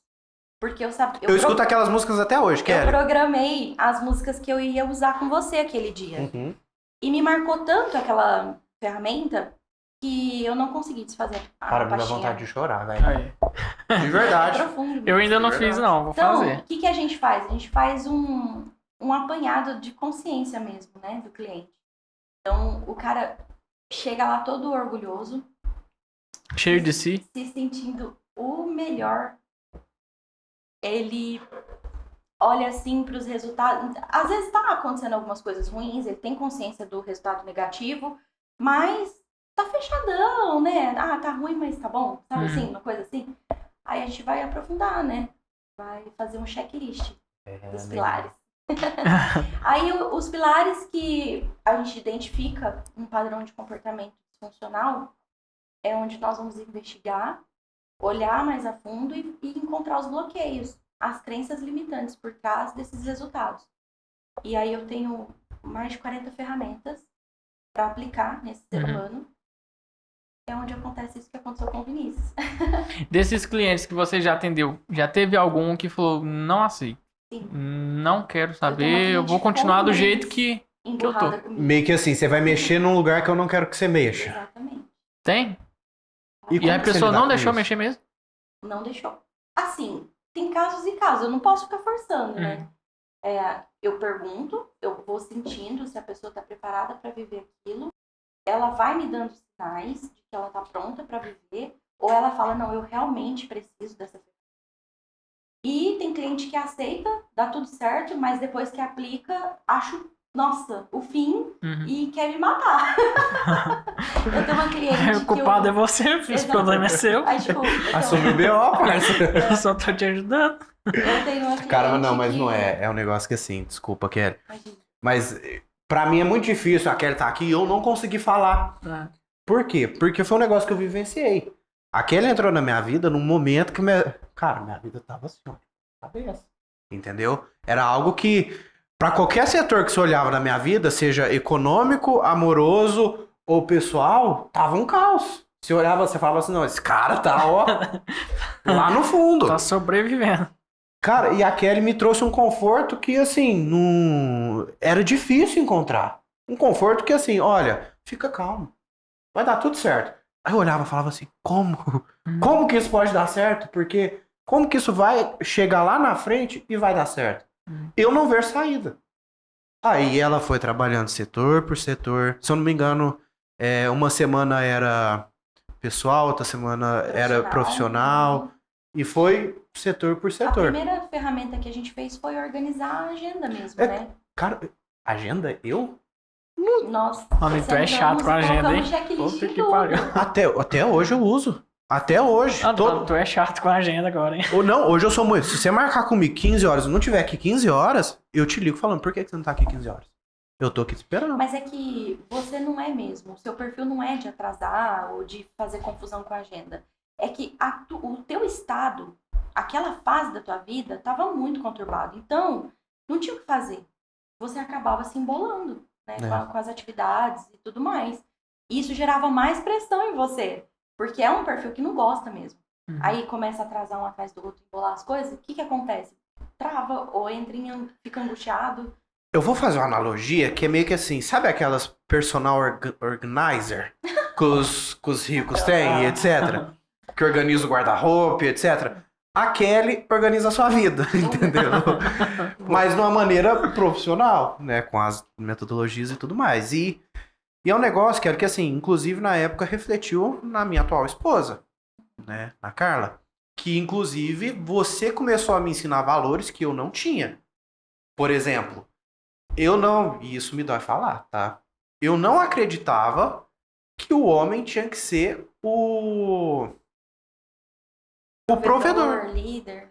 Porque eu sabia... Eu escuto aquelas músicas até hoje, Kelly. Eu programei as músicas que eu ia usar com você aquele dia. Uhum. E me marcou tanto aquela ferramenta que eu não consegui desfazer a Cara, me dá pastinha. vontade de chorar, velho. Aí. De verdade. É profundo. Eu ainda não Verdade. fiz, não. Vou Então, fazer. o que a gente faz? A gente faz um apanhado de consciência mesmo, né, do cliente. Então, o cara chega lá todo orgulhoso. Cheio de si. Se sentindo o melhor. Ele olha assim para os resultados. Às vezes tá acontecendo algumas coisas ruins, ele tem consciência do resultado negativo, mas tá fechadão, né? Ah, tá ruim, mas tá bom. Sabe assim, uma coisa assim? Aí a gente vai aprofundar, né? Vai fazer um checklist dos pilares. Aí os pilares que a gente identifica um padrão de comportamento disfuncional é onde nós vamos investigar, olhar mais a fundo e encontrar os bloqueios, as crenças limitantes por trás desses resultados. E aí eu tenho mais de 40 ferramentas para aplicar nesse ser humano. É onde acontece isso que aconteceu com o Vinícius. Desses clientes que você já atendeu, já teve algum que falou, não aceito? Sim. Não quero saber, eu vou cliente continuar do com jeito eles que eu tô. emburrada comigo. Meio que assim, você vai mexer num lugar que eu não quero que você mexa. Exatamente. Tem? E E como a que você pessoa lidar não com deixou isso? mexer mesmo? Não deixou. Assim, tem casos e casos. Eu não posso ficar forçando, né? Eu pergunto, eu vou sentindo se a pessoa está preparada para viver aquilo. Ela vai me dando sinais de que ela está pronta para viver. Ou ela fala, não, eu realmente preciso dessa ferramenta. E tem cliente que aceita, dá tudo certo, mas depois que aplica, acho, nossa, o fim e quer me matar. Eu tenho uma cliente O culpado é você, esse problema é seu. Aí, tipo, Assume o B.O., parceiro. Eu só tô te ajudando. eu tenho uma cliente Cara, não, mas que... não é. É um negócio que assim, desculpa, Kelly. Imagina. Mas pra mim é muito difícil a Kelly tá aqui e eu não consegui falar. Por quê? Porque foi um negócio que eu vivenciei. A Kelly entrou na minha vida num momento que cara, minha vida tava assim, ó, cabeça. Entendeu? Era algo que, pra qualquer setor que você olhava na minha vida, seja econômico, amoroso ou pessoal, tava um caos. Você olhava, você falava assim, não, esse cara tá, ó, lá no fundo. Tá sobrevivendo. Cara, e a Kelly me trouxe um conforto que, assim, não... era difícil encontrar. Um conforto que, assim, olha, fica calmo. Vai dar tudo certo. Aí eu olhava e falava assim, como? Como que isso pode dar certo? Porque como que isso vai chegar lá na frente e vai dar certo? Eu não ver saída. Aí ela foi trabalhando setor por setor. Se eu não me engano, uma semana era pessoal, outra semana era profissional. E foi setor por A setor. primeira ferramenta que a gente fez foi organizar a agenda mesmo, É, né? Cara, agenda? Eu? Nós Homem, tu é sentamos chato com e a agenda, hein? colocamos checklist Puta em que tudo. pariu. Até hoje eu uso. Até hoje. Ah, tu é chato com a agenda agora, hein? Ou não, hoje eu sou muito. Se você marcar comigo 15 horas e não tiver aqui 15 horas, eu te ligo falando, por que você não tá aqui 15 horas? Eu tô aqui esperando. Mas é que você não é mesmo. O seu perfil não é de atrasar ou de fazer confusão com a agenda. É que o teu estado, aquela fase da tua vida, estava muito conturbado. Então, não tinha o que fazer. Você acabava se embolando, né? Com as atividades e tudo mais. E isso gerava mais pressão em você. Porque é um perfil que não gosta mesmo. Aí começa a atrasar um atrás do outro, embolar as coisas. O que acontece? Trava ou fica angustiado. Eu vou fazer uma analogia que é meio que assim, sabe aquelas personal organizer que os ricos têm, etc? Que organiza o guarda-roupa, etc. A Kelly organiza a sua vida, entendeu? Mas de uma maneira profissional, né? Com as metodologias e tudo mais. E é um negócio, Kelly, que assim, inclusive na época refletiu na minha atual esposa, né? Na Carla. Que inclusive você começou a me ensinar valores que eu não tinha. Por exemplo, eu não, e isso me dói falar, tá? Eu não acreditava que o homem tinha que ser o provedor. Líder.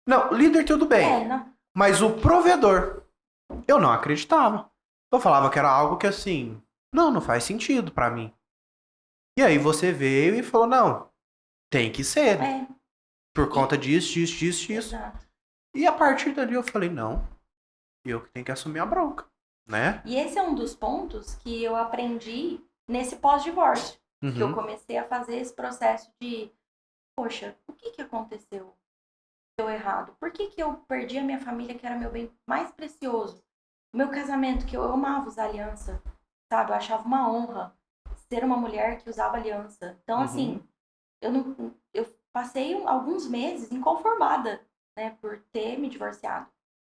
Não, líder tudo bem. Não. Mas o provedor, eu não acreditava. Eu falava que era algo que assim, não faz sentido pra mim. E aí você veio e falou, não, tem que ser. Por conta disso. Exato. E a partir dali eu falei, não, eu que tenho que assumir a bronca, né? E esse é um dos pontos que eu aprendi nesse pós-divórcio. Que eu comecei a fazer esse processo de, poxa, o que aconteceu? Deu errado? Por que eu perdi a minha família, que era meu bem mais precioso? O meu casamento, que eu amava usar aliança, sabe? Eu achava uma honra ser uma mulher que usava aliança. Então, assim, eu passei alguns meses inconformada, né? Por ter me divorciado.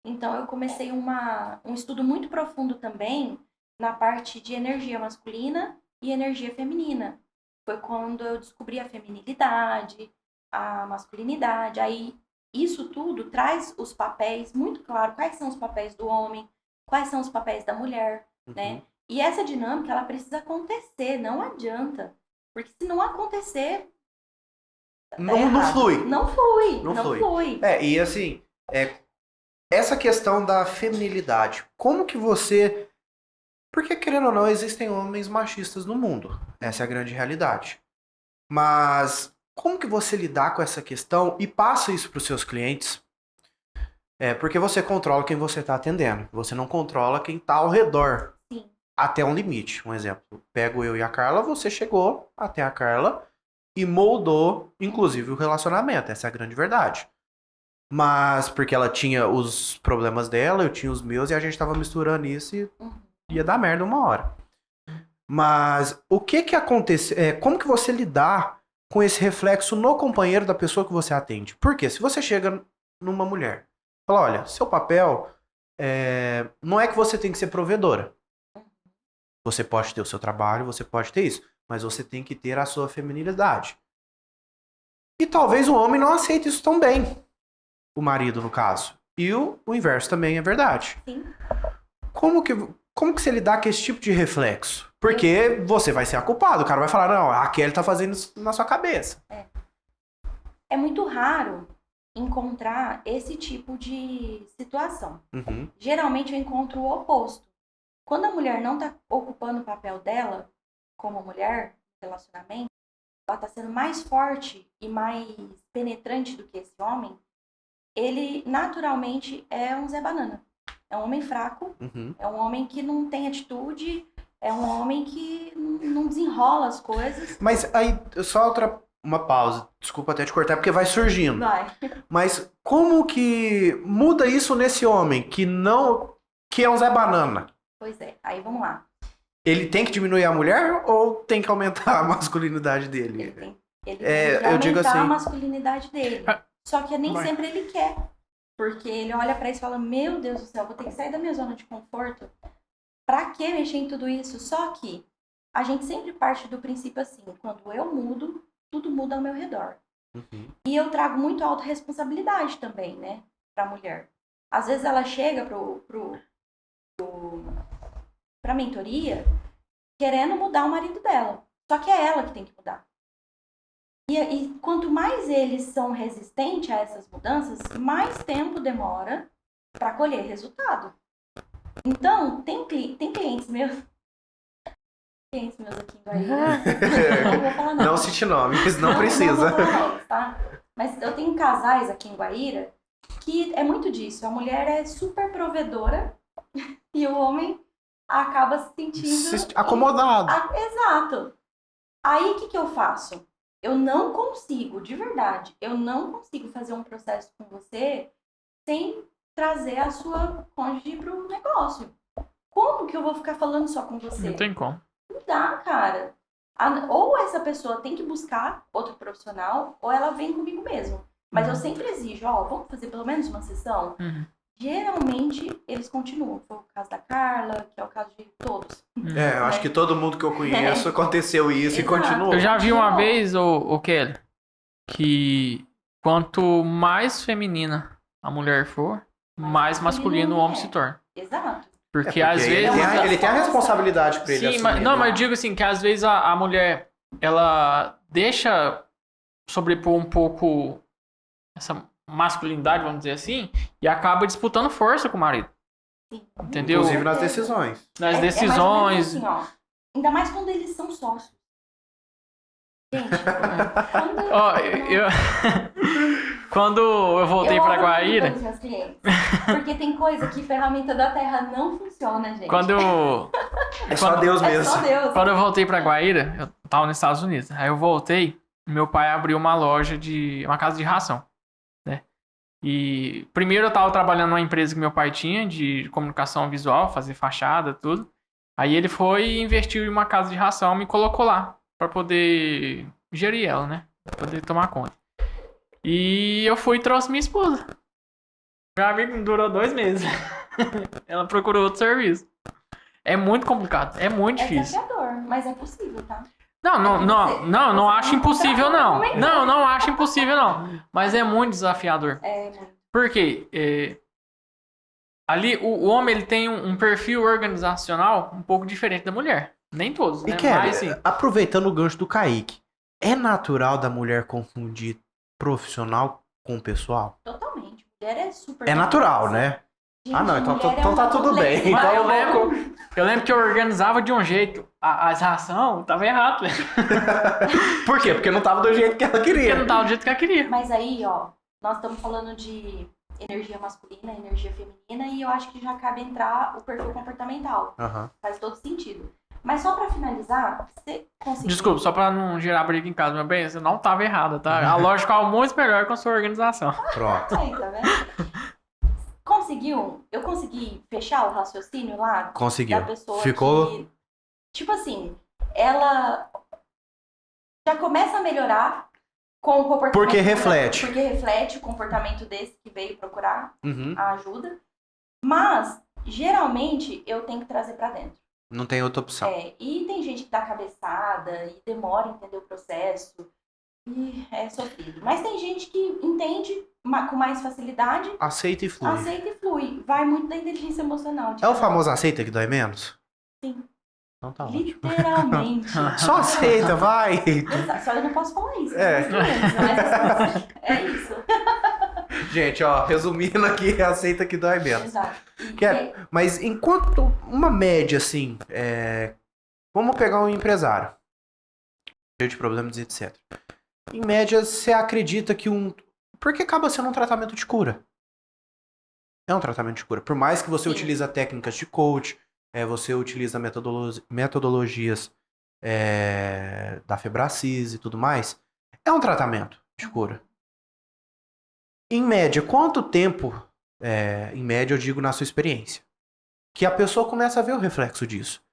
Então, eu comecei um estudo muito profundo também na parte de energia masculina e energia feminina. Foi quando eu descobri a feminilidade, a masculinidade. Aí, isso tudo traz os papéis muito claro. Quais são os papéis do homem, quais são os papéis da mulher, né? E essa dinâmica, ela precisa acontecer, não adianta. Porque se não acontecer... Não flui. Não flui. E assim, essa questão da feminilidade, como que você... Porque, querendo ou não, existem homens machistas no mundo. Essa é a grande realidade. Mas como que você lidar com essa questão e passa isso para os seus clientes? Porque você controla quem você está atendendo. Você não controla quem está ao redor. Sim. Até um limite. Um exemplo. Pego eu e a Carla, você chegou até a Carla e moldou, inclusive, o relacionamento. Essa é a grande verdade. Mas porque ela tinha os problemas dela, eu tinha os meus, e a gente tava misturando isso e ia dar merda uma hora. Mas o que acontece? Como que você lidar com esse reflexo no companheiro da pessoa que você atende? Porque se você chega numa mulher, fala, olha, seu papel não é que você tem que ser provedora. Você pode ter o seu trabalho, você pode ter isso, mas você tem que ter a sua feminilidade. E talvez o homem não aceite isso tão bem. O marido, no caso. E o inverso também é verdade. Sim. Como que você lidar com esse tipo de reflexo? Porque você vai ser a culpada. O cara vai falar, não, a Kelly tá fazendo isso na sua cabeça. É muito raro encontrar esse tipo de situação. Geralmente eu encontro o oposto. Quando a mulher não tá ocupando o papel dela como mulher no relacionamento, ela tá sendo mais forte e mais penetrante do que esse homem, ele naturalmente é um Zé Banana. É um homem fraco, é um homem que não tem atitude, é um homem que não desenrola as coisas. Mas aí, só outra uma pausa. Desculpa até te cortar, porque vai surgindo. Vai. Mas como que muda isso nesse homem que não... que é um Zé Banana? Pois é, aí vamos lá. Ele tem que diminuir a mulher ou tem que aumentar a masculinidade dele? Ele tem que eu digo aumentar a assim- masculinidade dele. Só que nem Vai. sempre ele quer. Porque ele olha pra isso e fala, meu Deus do céu, vou ter que sair da minha zona de conforto. Pra que mexer em tudo isso? Só que a gente sempre parte do princípio assim, quando eu mudo, tudo muda ao meu redor. Uhum. E eu trago muito autorresponsabilidade também, né, pra mulher. Às vezes ela chega pra mentoria querendo mudar o marido dela. Só que é ela que tem que mudar. E quanto mais eles são resistentes a essas mudanças, mais tempo demora para colher resultado. Então, tem clientes meus aqui em Guaíra. Não vou falar não. Não cite nomes, não Não precisa. vou falar nomes, tá? Mas eu tenho casais aqui em Guaíra que é muito disso. A mulher é super provedora e o homem acaba se sentindo... Acomodado. Exato. Aí, o que eu faço? Eu não consigo, de verdade, eu não consigo fazer um processo com você sem trazer a sua cônjuge pro negócio. Como que eu vou ficar falando só com você? Não tem como. Não dá, cara. Ou essa pessoa tem que buscar outro profissional, ou ela vem comigo mesmo. Mas eu sempre exijo, vamos fazer pelo menos uma sessão? Uhum. Geralmente, eles continuam. Foi o caso da Carla, que é o caso de todos. Eu acho que todo mundo que eu conheço aconteceu isso e Exato. continuou. Eu já vi uma Não. vez, o Kelly, que quanto mais feminina a mulher for, mais masculino o homem se torna. Exato. Porque, Porque às ele vezes... ele tem a responsabilidade pra ele Sim, assumir. mas, não, né? mas eu digo assim, que às vezes a mulher, ela deixa sobrepor um pouco essa masculinidade, vamos dizer assim, e acaba disputando força com o marido. Sim. Entendeu? Inclusive nas decisões. Nas É mais ou decisões. menos assim, ó. Ainda mais quando eles são sócios. Gente, quando... Ó, eu... Quando eu voltei eu pra oro Guaíra, muito pelos meus clientes. Porque tem coisa que ferramenta da terra não funciona, gente. quando É só Deus É mesmo. só Deus. Quando eu voltei pra Guaíra, eu tava nos Estados Unidos. Aí eu voltei, meu pai abriu uma loja uma casa de ração, né? E primeiro eu tava trabalhando numa empresa que meu pai tinha de comunicação visual, fazer fachada, tudo. Aí ele foi e investiu em uma casa de ração, me colocou lá pra poder gerir ela, né? Pra poder tomar conta. E eu fui e trouxe minha esposa. Meu amigo durou 2 meses. Ela procurou outro serviço. É muito complicado, é muito É difícil. desafiador, mas é possível, tá? Não acho impossível, não. Você- Não acho impossível, não. Mas é muito desafiador. É muito. Por quê? Ali, o homem ele tem um perfil organizacional um pouco diferente da mulher. Nem todos, E né? Kelly, Mas, assim, aproveitando o gancho do Kaique, é natural da mulher confundir profissional com pessoal? Totalmente. Mulher é super. É natural, complexa. né? Gente, Ah, não, então mulher é tá uma tudo bem. complexidade. mas Então eu lembro que eu organizava de um jeito. As ração tava errado, velho. Por quê? Porque não tava do jeito que ela Porque queria. não tava do jeito que eu queria. Mas aí, ó, nós estamos falando de energia masculina, energia feminina, e eu acho que já cabe entrar o perfil comportamental. Aham. Faz todo sentido. Mas só pra finalizar, você conseguiu... Desculpa, só pra não gerar briga em casa, meu bem, você não tava errada, tá? A lógica é muito melhor com a sua organização. Pronto. Aí, tá vendo? Conseguiu? Eu consegui fechar o raciocínio lá Conseguiu. da pessoa Ficou. que... Tipo assim, ela já começa a melhorar com o comportamento... Porque reflete. Porque reflete o comportamento desse que veio procurar Uhum. a ajuda. Mas, geralmente, eu tenho que trazer pra dentro. Não tem outra opção. E tem gente que dá cabeçada e demora a entender o processo. E é sofrido. Mas tem gente que entende com mais facilidade, Aceita e flui. aceita e flui. Vai muito da inteligência emocional. de É o cada um. famoso aceita que dói menos? Sim. Então tá ótimo. Literalmente. Só aceita, vai. Exato. Só eu não posso falar isso. É. Mas é isso. Gente, ó, resumindo aqui, aceita que dói menos. Exato. E- Mas enquanto uma média, assim, vamos pegar um empresário, cheio de problemas, etc. Em média, você acredita que porque acaba sendo um tratamento de cura. É um tratamento de cura. Por mais que você Sim. utiliza técnicas de coach, você utiliza metodologias da Febracis e tudo mais, É um tratamento de cura. Em média, quanto tempo, em média eu digo na sua experiência, que a pessoa começa a ver o reflexo disso?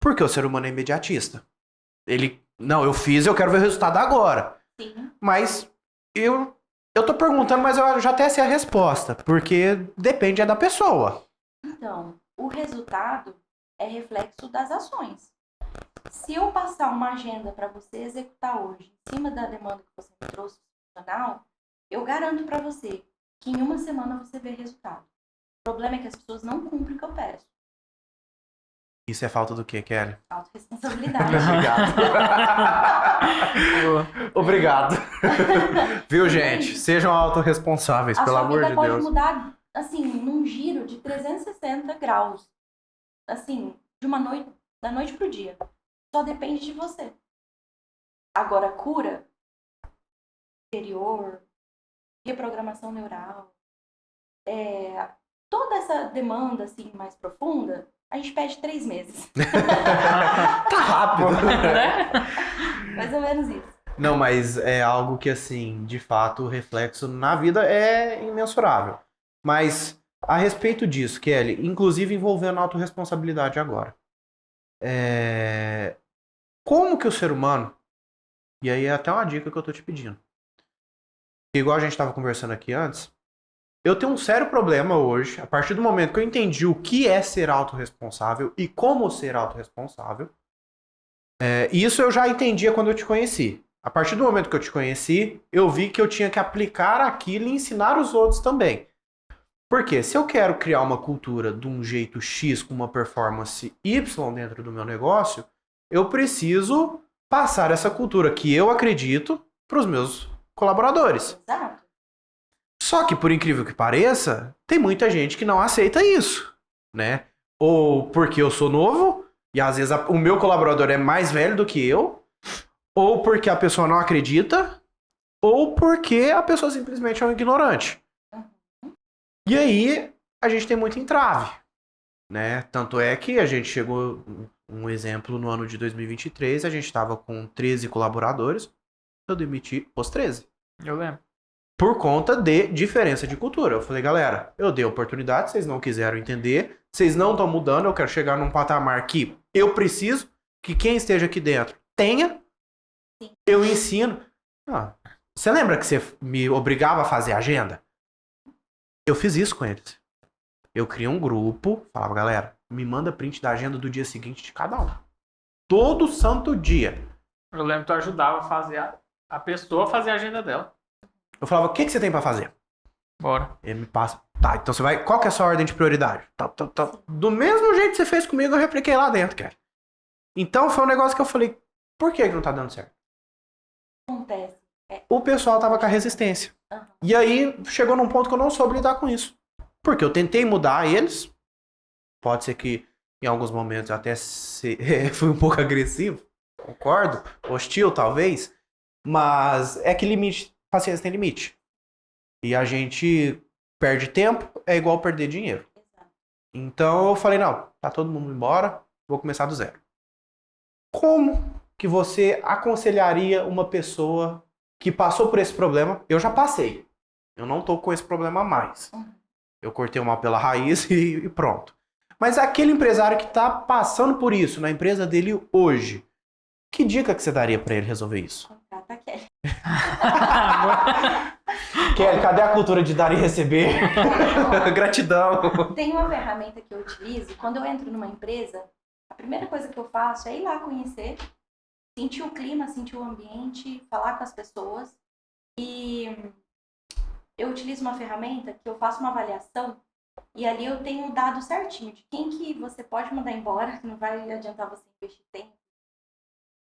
Porque o ser humano é imediatista. Ele, não, eu fiz, eu quero ver o resultado agora. Sim. Mas eu tô perguntando, mas eu já até sei a resposta, porque depende da pessoa. Então, o resultado é reflexo das ações. Se eu passar uma agenda para você executar hoje, em cima da demanda que você me trouxe funcional, eu garanto para você que em uma semana você vê resultado. O problema é que as pessoas não cumprem o que eu peço. Isso é falta do quê, Kelly? Autoresponsabilidade. Obrigado. Obrigado. Viu, gente? Sejam autorresponsáveis, pelo amor de A sua vida pode Deus. mudar, assim, num giro de 360 graus. Assim, da noite pro dia. Só depende de você. Agora, cura interior, reprogramação neural, toda essa demanda, assim, mais profunda, a gente pede 3 meses. Tá rápido. Mais ou menos isso. Não, mas é algo que, assim, de fato, o reflexo na vida é imensurável. Mas, a respeito disso, Kelly, inclusive envolvendo a autorresponsabilidade agora. Como que o ser humano, e aí é até uma dica que eu tô te pedindo, igual a gente tava conversando aqui antes, eu tenho um sério problema hoje, a partir do momento que eu entendi o que é ser autorresponsável e como ser autorresponsável. Isso eu já entendia quando eu te conheci. A partir do momento que eu te conheci, eu vi que eu tinha que aplicar aquilo e ensinar os outros também. Porque se eu quero criar uma cultura de um jeito X com uma performance Y dentro do meu negócio, eu preciso passar essa cultura que eu acredito para os meus colaboradores. Exato. Só que, por incrível que pareça, tem muita gente que não aceita isso, né? Ou porque eu sou novo, e às vezes o meu colaborador é mais velho do que eu, ou porque a pessoa não acredita, ou porque a pessoa simplesmente é um ignorante. E aí, a gente tem muito entrave, né? Tanto é que a gente chegou, um exemplo, no ano de 2023, a gente estava com 13 colaboradores, eu demiti os 13. Eu lembro. Por conta de diferença de cultura. Eu falei, galera, eu dei oportunidade, vocês não quiseram entender, vocês não estão mudando, eu quero chegar num patamar que eu preciso que quem esteja aqui dentro tenha, Sim. Eu ensino. Você lembra que você me obrigava a fazer agenda? Eu fiz isso com eles. Eu criei um grupo, falava, galera, me manda print da agenda do dia seguinte de cada um. Todo santo dia. Eu lembro que tu ajudava a fazer a pessoa a fazer a agenda dela. Eu falava, o que você tem pra fazer? Bora. Ele me passa. Tá, então você vai. Qual que é a sua ordem de prioridade? Tá. Do mesmo jeito que você fez comigo, eu repliquei lá dentro, cara. Então foi um negócio que eu falei, por que não tá dando certo? Acontece. O pessoal tava com a resistência. Uhum. E aí chegou num ponto que eu não soube lidar com isso. Porque eu tentei mudar eles. Pode ser que em alguns momentos eu até fui um pouco agressivo. Concordo. Hostil, talvez. Mas é que limite. Paciência tem limite. E a gente perde tempo, é igual perder dinheiro. Então eu falei, não, tá todo mundo embora, vou começar do zero. Como que você aconselharia uma pessoa que passou por esse problema? Eu já passei. Eu não tô com esse problema mais. Eu cortei o mal pela raiz e pronto. Mas aquele empresário que tá passando por isso na empresa dele hoje, que dica que você daria pra ele resolver isso? Contrata a Kelly. Kelly, cadê a cultura de dar e receber? Gratidão. Tem uma ferramenta que eu utilizo. Quando eu entro numa empresa, a primeira coisa que eu faço é ir lá conhecer, sentir o clima, sentir o ambiente, falar com as pessoas. E eu utilizo uma ferramenta que eu faço uma avaliação e ali eu tenho o dado certinho de quem que você pode mandar embora, que não vai adiantar você investir tempo.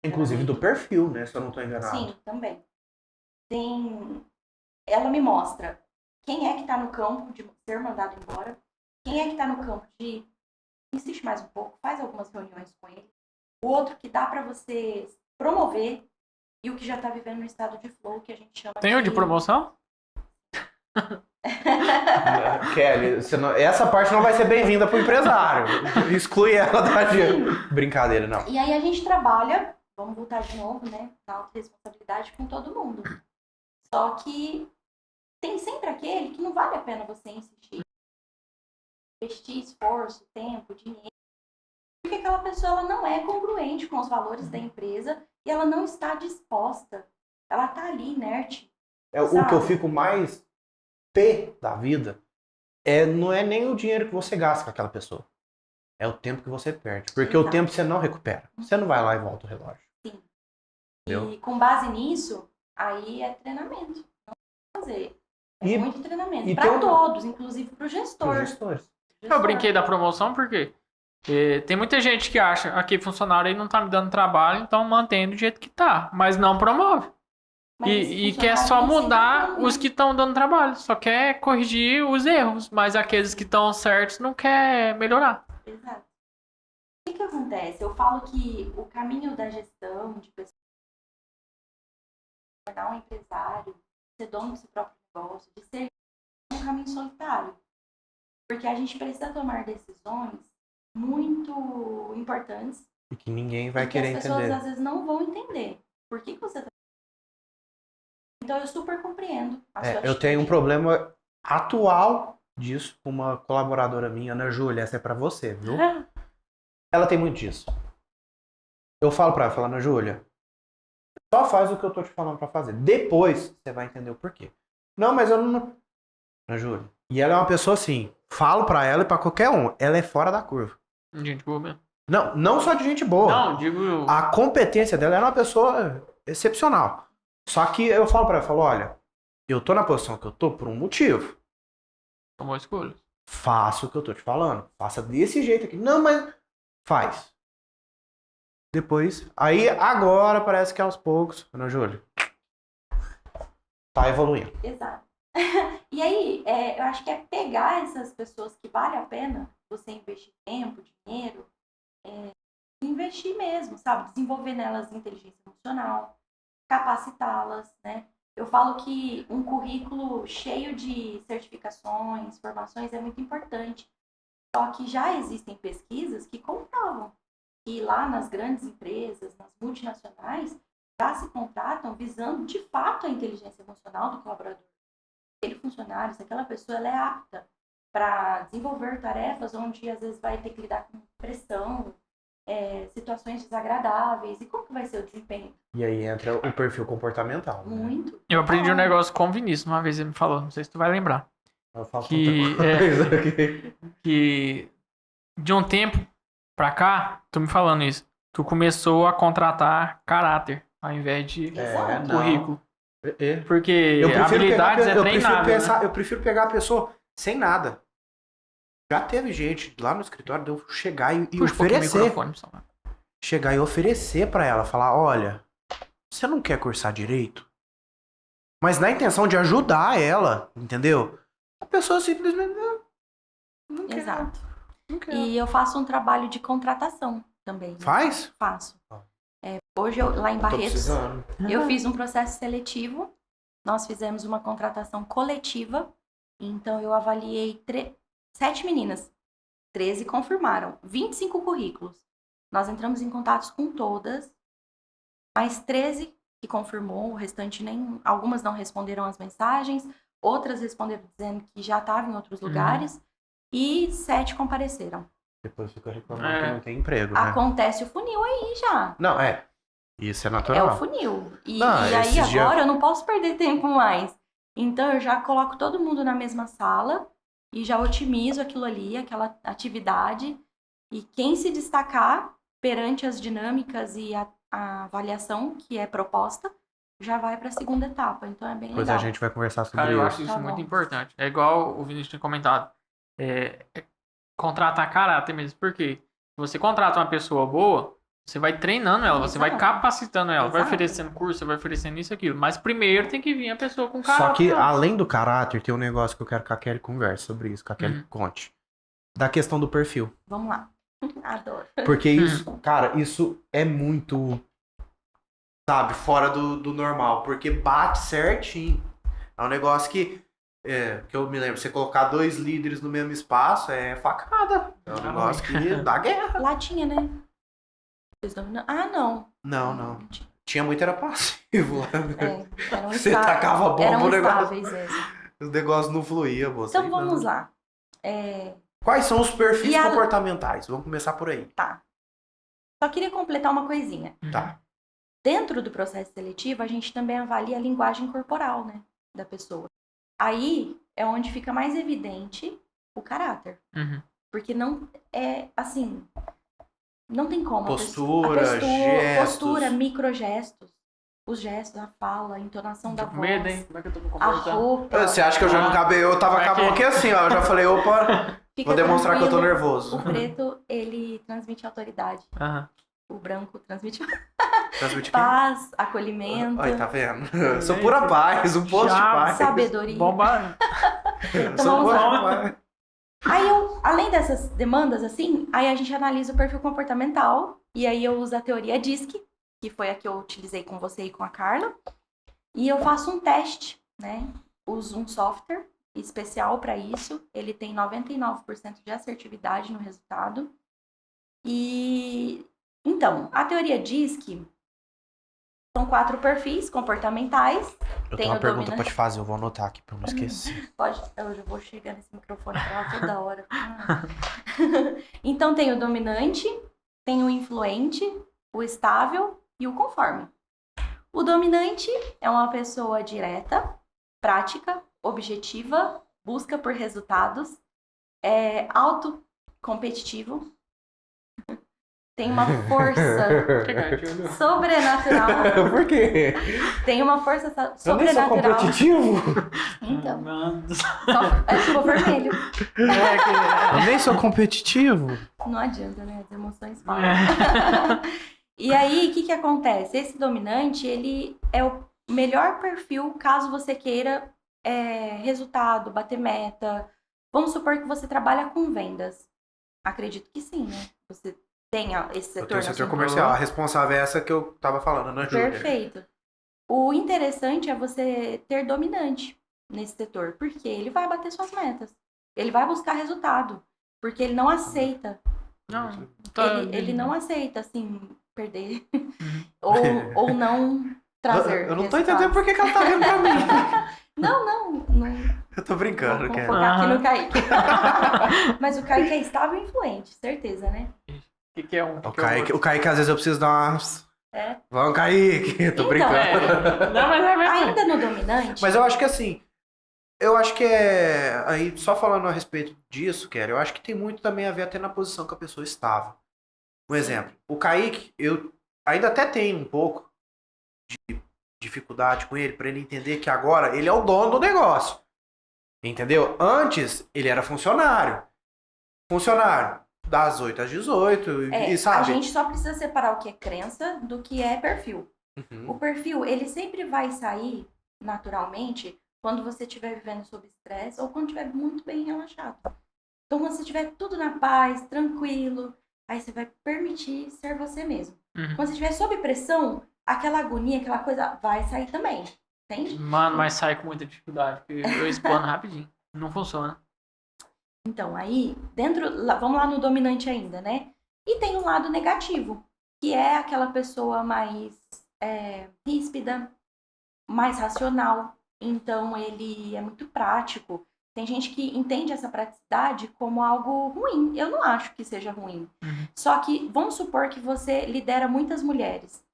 Inclusive do perfil, né? Se eu não tô enganado. Sim, também. Ela me mostra quem é que está no campo de ser mandado embora, quem é que está no campo de insiste mais um pouco, faz algumas reuniões com ele, o outro que dá para você promover e o que já está vivendo no estado de flow, que a gente chama Tem o de promoção? Kelly, essa parte não vai ser bem-vinda pro empresário. Exclui ela da brincadeira, não. E aí a gente trabalha, vamos voltar de novo, né, na autorresponsabilidade com todo mundo. Só que tem sempre aquele que não vale a pena você insistir. Investir esforço, tempo, dinheiro. Porque aquela pessoa ela não é congruente com os valores da empresa e ela não está disposta. Ela tá ali inerte. O que eu fico mais pé da vida não é nem o dinheiro que você gasta com aquela pessoa. É o tempo que você perde. Porque o tempo você não recupera. Você não vai lá e volta o relógio. Sim. Entendeu? E com base nisso, aí é treinamento. Não fazer. É muito treinamento. Para todos, inclusive para o gestor. Para os gestores. Eu brinquei da promoção porque tem muita gente que acha aqui funcionário aí não tá me dando trabalho, então mantém do jeito que tá, mas não promove. E quer só mudar os que estão dando trabalho, só quer corrigir os erros, mas aqueles que estão certos não quer melhorar. Exato. O que acontece? Eu falo que o caminho da gestão de pessoas, de tornar um empresário, de ser dono do seu próprio negócio, de ser um caminho solitário. Porque a gente precisa tomar decisões muito importantes. E que ninguém vai querer entender. As pessoas às vezes não vão entender. Por que você está... Então eu super compreendo a sua Eu atitude. tenho um problema atual disso com uma colaboradora minha, Ana Júlia, essa é pra você, viu? Ela tem muito disso. Eu falo pra ela, Ana Júlia, só faz o que eu tô te falando pra fazer. Depois você vai entender o porquê. Não, mas eu não... Ana Júlia. E ela é uma pessoa assim, falo pra ela e pra qualquer um, ela é fora da curva. Gente boa mesmo. Não só de gente boa. Não, digo... A competência dela é uma pessoa excepcional. Só que eu falo pra ela, olha, eu tô na posição que eu tô por um motivo. Tomou escolha. Faça o que eu tô te falando. Faça desse jeito aqui. Não, mas faz. Depois. Aí agora parece que aos poucos, Ana Júlia, tá evoluindo. Exato. E aí, eu acho que é pegar essas pessoas que vale a pena você investir tempo, dinheiro, investir mesmo, sabe? Desenvolver nelas inteligência emocional, capacitá-las, né? Eu falo que um currículo cheio de certificações, formações é muito importante. Só que já existem pesquisas que comprovam que lá nas grandes empresas, nas multinacionais, já se contratam visando de fato a inteligência emocional do colaborador. Aquele funcionário, se aquela pessoa ela é apta para desenvolver tarefas onde às vezes vai ter que lidar com pressão, situações desagradáveis. E como que vai ser o desempenho? E aí entra o perfil comportamental. Né? Muito. Eu aprendi um negócio com o Vinícius, uma vez ele me falou, não sei se tu vai lembrar. Eu falo Que, tanta coisa aqui. que de um tempo pra cá, tu me falando isso, tu começou a contratar caráter ao invés de currículo. Porque habilidades é treinável, né? Eu prefiro pegar a pessoa sem nada. Já teve gente lá no escritório de eu chegar e oferecer. Chegar e oferecer pra ela, falar, olha, você não quer cursar direito? Mas na intenção de ajudar ela, entendeu? A pessoa simplesmente não quer. Exato. Não quer. E eu faço um trabalho de contratação também. Né? Faz? Faço. Hoje, lá em Barretos, Tô eu fiz um processo seletivo. Nós fizemos uma contratação coletiva. Então, eu avaliei 7 meninas. 13 confirmaram. 25 currículos. Nós entramos em contato com todas. Mais 13 que confirmou. O restante nem... Algumas não responderam as mensagens. Outras responderam dizendo que já estavam em outros lugares. E 7 compareceram. Depois fica reclamando que não tem emprego, né? Acontece o funil aí já. Não, isso é natural. É o funil. E aí agora eu não posso perder tempo mais. Então eu já coloco todo mundo na mesma sala e já otimizo aquilo ali, aquela atividade. E quem se destacar perante as dinâmicas e a avaliação que é proposta, já vai para a segunda etapa. Então é bem legal. Depois a gente vai conversar sobre Cara, isso. eu acho isso muito importante. É igual o Vinícius tinha comentado. Contratar caráter mesmo. Por quê? Se você contrata uma pessoa boa, você vai treinando ela, você vai capacitando ela, vai oferecendo curso, vai oferecendo isso e aquilo. Mas primeiro tem que vir a pessoa com caráter. Só que, além do caráter, tem um negócio que eu quero que a Kelly converse sobre isso, que a Kelly conte. Da questão do perfil. Vamos lá. Adoro. Porque isso, cara, isso é muito, sabe, fora do normal. Porque bate certinho. É um negócio que eu me lembro, você colocar 2 líderes no mesmo espaço é facada. É um negócio que dá guerra. Latinha, né? Ah, não. Não. Tinha muito, era passivo. Eram Você tacava a bomba, eram o negócio. estáveis mesmo. Os negócios não fluíam, você. Então vamos lá. Quais são os perfis E a- comportamentais? Vamos começar por aí. Tá. Só queria completar uma coisinha. Tá. Dentro do processo seletivo, a gente também avalia a linguagem corporal, né, da pessoa. Aí é onde fica mais evidente o caráter. Uhum. Porque não é assim, não tem como. Postura, gestos. Postura, microgestos. Os gestos, a fala, a entonação da Tô com voz. medo, hein? Como é que eu tô me A comportando? roupa. Você acha que eu já não acabei? Eu tava Vai com a mão que- aqui assim, ó. Eu já falei, opa, Fica vou demonstrar que eu tô tranquilo. nervoso. O preto, ele transmite autoridade. Aham. O branco transmite Transmite aqui. paz, acolhimento, Aí, tá vendo? Eu sou pura paz, um posto de Já, paz. sabedoria. Bomba. Eu Então sou um vamos posto lá. de paz. Aí além dessas demandas, assim, aí a gente analisa o perfil comportamental, e aí eu uso a teoria DISC, que foi a que eu utilizei com você e com a Carla, e eu faço um teste, né? Uso um software especial para isso, ele tem 99% de assertividade no resultado. E então, a teoria DISC são 4 perfis comportamentais. Eu Tem tenho uma o pergunta dominante. pra te fazer, eu vou anotar aqui pra eu não esquecer. Eu já vou chegar nesse microfone pra lá toda hora. Então tem o dominante, tem o influente, o estável e o conforme. O dominante é uma pessoa direta, prática, objetiva, busca por resultados, é autocompetitivo, tem uma força sobrenatural. Por quê? Tem uma força Eu nem sou sobrenatural. competitivo. Então, Mano. ficou vermelho. Eu nem sou competitivo. Não adianta, né? As emoções falam. É. E aí, o que acontece? Esse dominante, ele é o melhor perfil caso você queira resultado, bater meta. Vamos supor que você trabalha com vendas. Acredito que sim, né? Você tenha esse Eu setor. tenho na setor sua comercial. A responsável é essa que eu tava falando, né, Júlia? Perfeito. O interessante é você ter dominante nesse setor, porque ele vai bater suas metas. Ele vai buscar resultado, porque ele não aceita. Não, Ele não aceita, assim, perder Uhum. ou não trazer. Eu não tô resultados. entendendo por que ela tá rindo pra mim. Não. Eu tô brincando, Vamos Ken. focar aqui Aham. no Kaique. Mas o Kaique é estável e influente, certeza, né? O que é um? O Kaique, às vezes eu preciso dar umas... É. Vamos, Kaique. Eu tô Então, brincando. Não, mas é verdade. Ainda no dominante, Mas eu acho que assim... Aí, só falando a respeito disso, Kelly, eu acho que tem muito também a ver até na posição que a pessoa estava. Um exemplo. O Kaique, eu ainda até tenho um pouco de dificuldade com ele, pra ele entender que agora ele é o dono do negócio. Entendeu? Antes, ele era funcionário. Funcionário das 8 às 18, e a sabe? gente só precisa separar o que é crença do que é perfil. Uhum. O perfil, ele sempre vai sair naturalmente quando você estiver vivendo sob estresse ou quando estiver muito bem relaxado. Então, quando você estiver tudo na paz, tranquilo, aí você vai permitir ser você mesmo. Uhum. Quando você estiver sob pressão, aquela agonia, aquela coisa vai sair também. Entende? Mano, mas sai com muita dificuldade, porque eu explano rapidinho. Não funciona. Então, aí, vamos lá no dominante ainda, né? E tem um lado negativo, que é aquela pessoa mais ríspida, mais racional. Então, ele é muito prático. Tem gente que entende essa praticidade como algo ruim. Eu não acho que seja ruim. Uhum. Só que, vamos supor que você lidera muitas mulheres.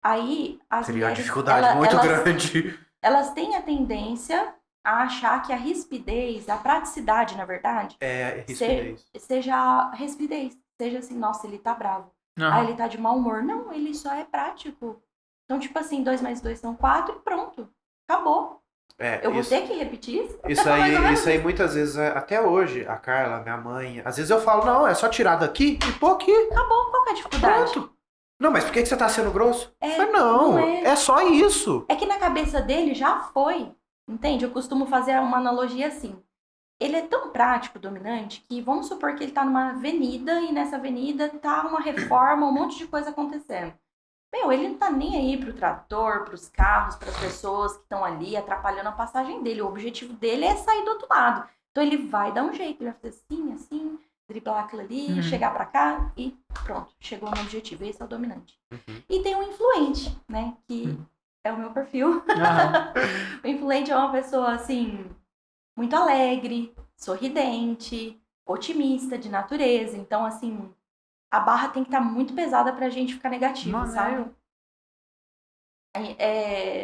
Aí, as Seria uma mulheres... dificuldade muito grande. Elas têm a tendência a achar que a rispidez, a praticidade, na verdade, É, rispidez. seja rispidez. Seja assim, nossa, ele tá bravo. Aham. Ah, ele tá de mau humor. Não, ele só é prático. Então, tipo assim, 2 mais 2 são 4 e pronto. Acabou. Eu vou ter que repetir isso? Isso aí muitas vezes, até hoje, a Carla, minha mãe, às vezes eu falo, não, é só tirar daqui e pôr aqui. Acabou. Qual que é a dificuldade? Pronto. Não, mas por que você tá sendo grosso? É, Eu falei, não, não é. é só isso. É que na cabeça dele já foi. Entende? Eu costumo fazer uma analogia assim. Ele é tão prático, dominante, que vamos supor que ele tá numa avenida e nessa avenida tá uma reforma, um monte de coisa acontecendo. Meu, ele não tá nem aí pro trator, pros carros, pras pessoas que estão ali atrapalhando a passagem dele. O objetivo dele é sair do outro lado. Então ele vai dar um jeito, ele vai fazer assim, driblar aquilo ali, chegar pra cá e Pronto, chegou no objetivo. Esse é o dominante. Uhum. E tem o influente, né? Que é o meu perfil. Aham. O influente é uma pessoa, assim, muito alegre, sorridente, otimista de natureza. Então, assim, a barra tem que estar muito pesada pra gente ficar negativo, Mano, sabe?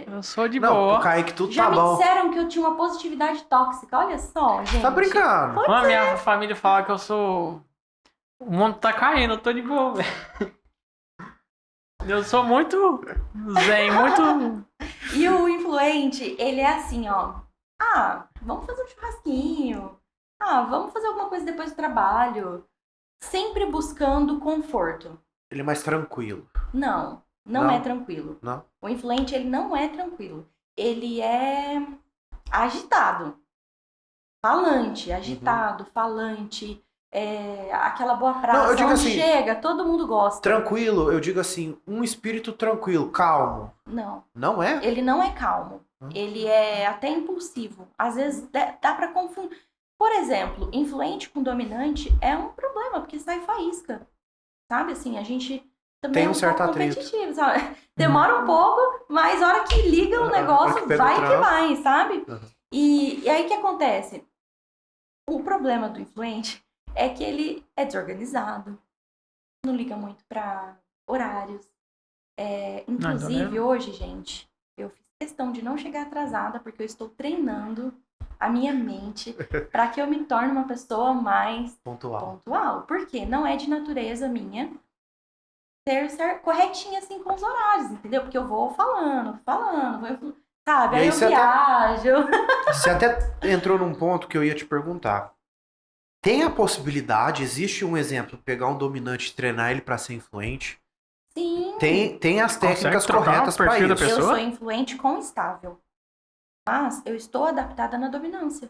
Eu sou de Não, boa. pro Kaique tudo Já tá me bom. disseram que eu tinha uma positividade tóxica. Olha só, gente. Tá brincando. Mano, minha família fala que eu sou... O mundo tá caindo, eu tô de boa, velho. Eu sou muito zen, muito... E o influente, ele é assim, ó. Ah, vamos fazer um churrasquinho. Ah, vamos fazer alguma coisa depois do trabalho. Sempre buscando conforto. Ele é mais tranquilo. Não Não? é tranquilo. Não? O influente, ele não é tranquilo. Ele é agitado. Falante, agitado, falante. Aquela boa praça. Não, eu digo onde assim, chega, todo mundo gosta. Tranquilo, eu digo assim, um espírito tranquilo, calmo. Não. Não é? Ele não é calmo. Ele é até impulsivo. Às vezes dá pra confundir. Por exemplo, influente com dominante é um problema, porque sai faísca. Sabe assim, a gente também Tem é um certo pouco atrito. competitivo, sabe? Demora um pouco, mas a hora que liga o A hora negócio, que pega o vai que tranco. vai, sabe? Uhum. E aí o que acontece? O problema do influente é que ele é desorganizado, não liga muito pra horários. Inclusive, hoje, gente, eu fiz questão de não chegar atrasada, porque eu estou treinando a minha mente para que eu me torne uma pessoa mais Pontual. pontual. Porque não é de natureza minha ser corretinha assim com os horários, entendeu? Porque eu vou falando, sabe? E Aí aí eu você até- viajo. Você até entrou num ponto que eu ia te perguntar. Tem a possibilidade, existe um exemplo, pegar um dominante e treinar ele pra ser influente? Sim, Tem as técnicas trocar o corretas pra perfil da isso. eu pessoa? sou influente com estável. Mas eu estou adaptada na dominância.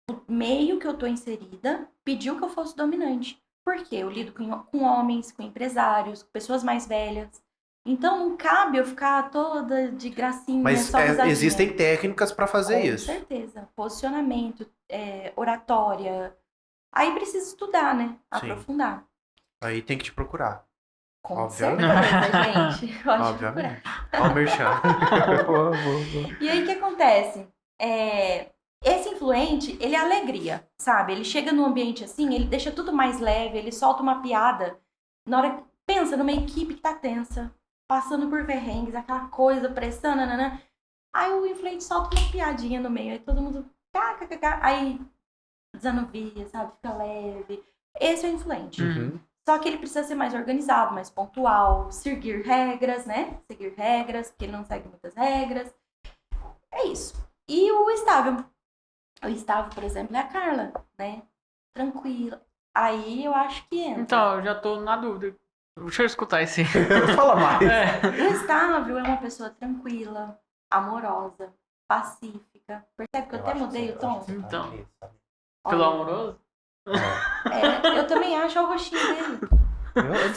O meio que eu estou inserida pediu que eu fosse dominante. Porque eu lido com homens, com empresários, com pessoas mais velhas. Então não cabe eu ficar toda de gracinha, Mas só risadinha. existem técnicas pra fazer Com isso. certeza. Posicionamento, oratória. Aí precisa estudar, né? Sim. Aprofundar. Aí tem que te procurar. Com Obviamente. certeza, gente. Pode Obviamente. Ó o merchan. Boa. E aí o que acontece? Esse influente, ele é alegria, sabe? Ele chega num ambiente assim, ele deixa tudo mais leve, ele solta uma piada. Na hora que pensa numa equipe que tá tensa, passando por perrengues, aquela coisa, pressão, nananã. Aí o influente solta uma piadinha no meio, aí todo mundo kkk, aí desanuvia, sabe? Fica leve. Esse é o influente. Uhum. Só que ele precisa ser mais organizado, mais pontual, seguir regras, né? Seguir regras, porque ele não segue muitas regras. É isso. E o estável. O estável, por exemplo, é a Carla, né? Tranquila. Aí eu acho que entra. Então, eu já tô na dúvida. Deixa eu escutar esse. Fala mais. O estável é uma pessoa tranquila, amorosa, pacífica. Percebe que eu até mudei o tom? Então. Olha, Pelo amoroso? eu também acho o rostinho dele.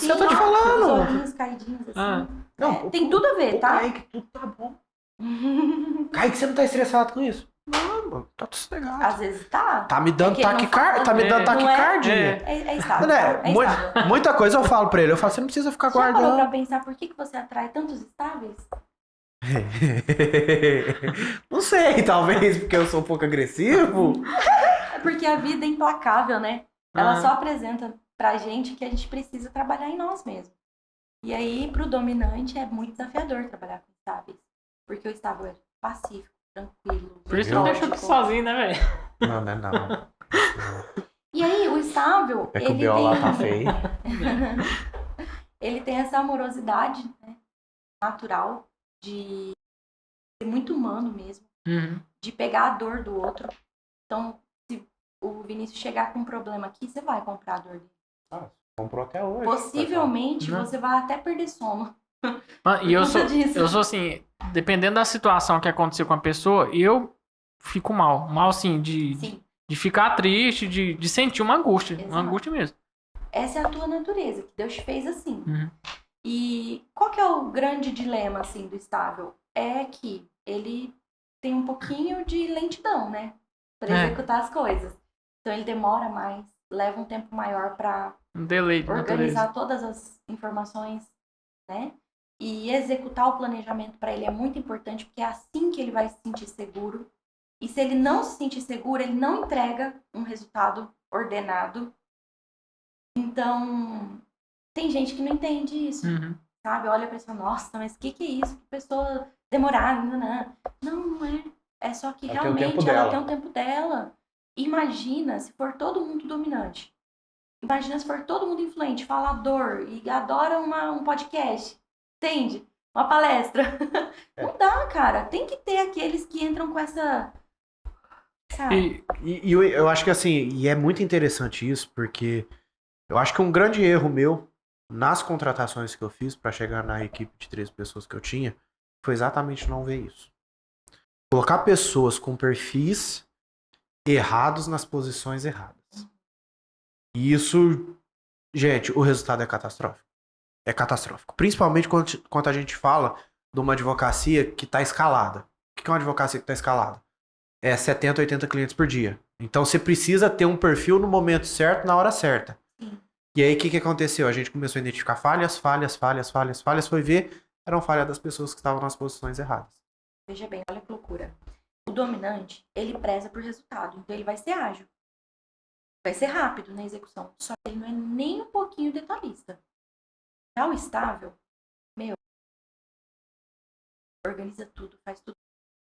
eu tô te Os falando. olhinhos caidinhos, assim. Ah. Não, tem tudo a ver, Ô, tá? Kaique, tudo tá bom. Kaique, você não tá estressado com isso? Não, mano, tá sossegado. Às vezes tá. Tá me dando É que ele não taquicardia. Tá me dando fala, não é? taquicardia. É estável. Né, É estável. muita coisa eu falo pra ele. Eu falo, você não precisa ficar Já parou pra guardando. pensar por que você atrai tantos estáveis? Não sei, talvez porque eu sou um pouco agressivo. É porque a vida é implacável, né? Ela Ah. só apresenta pra gente que a gente precisa trabalhar em nós mesmos. E aí, pro dominante, é muito desafiador trabalhar com estáveis. Porque o estável é pacífico, tranquilo. Por isso que eu deixo aqui metódico. sozinho, né, velho? Não, não é não. E aí, o estável, É que o ele B.O. lá tem... tá feio. Ele tem essa amorosidade, né, natural de ser muito humano mesmo, Uhum. de pegar a dor do outro. Então, se o Vinícius chegar com um problema aqui, você vai comprar a dor dele. Comprou até hoje. Possivelmente, Não. você vai até perder sono. Ah, e eu Por conta sou, disso. eu sou assim, dependendo da situação que aconteceu com a pessoa, eu fico mal. Mal, assim, Sim, de ficar triste, de sentir uma angústia. Exato. Uma angústia mesmo. essa é a tua natureza, que Deus te fez assim. Uhum. E qual que é o grande dilema, assim, do estável? É que ele tem um pouquinho de lentidão, né? Para É. executar as coisas. Então, ele demora mais leva um tempo maior para Um delay de organizar todas as informações, né? E executar o planejamento para ele é muito importante, porque é assim que ele vai se sentir seguro. E se ele não se sentir seguro, ele não entrega um resultado ordenado. Então, tem gente que não entende isso, sabe? Olha pra pessoa, nossa, mas o que é isso? Que pessoa demorada, não é. É só que Ela tem o tempo realmente ela dela. tem o tempo dela. Imagina se for todo mundo dominante. Imagina se for todo mundo influente, falador e adora um podcast. Entende? Uma palestra. Não dá, cara. Tem que ter aqueles que entram com essa... Sabe? E eu acho que assim, e é muito interessante isso, porque eu acho que um grande erro meu nas contratações que eu fiz para chegar na equipe de 13 pessoas que eu tinha foi exatamente não ver isso. Colocar pessoas com perfis errados nas posições erradas. E isso, gente, o resultado é catastrófico. É catastrófico. Principalmente quando a gente fala de uma advocacia que está escalada. O que é uma advocacia que está escalada? É 70, 80 clientes por dia. Então você precisa ter um perfil no momento certo, na hora certa. Sim. E aí o que aconteceu? A gente começou a identificar falhas, foi ver, eram falhas das pessoas que estavam nas posições erradas. Veja bem, olha que loucura. O dominante, ele preza por resultado, então ele vai ser ágil. Vai ser rápido na execução, só que ele não é nem um pouquinho detalhista. Já o estável, organiza tudo, faz tudo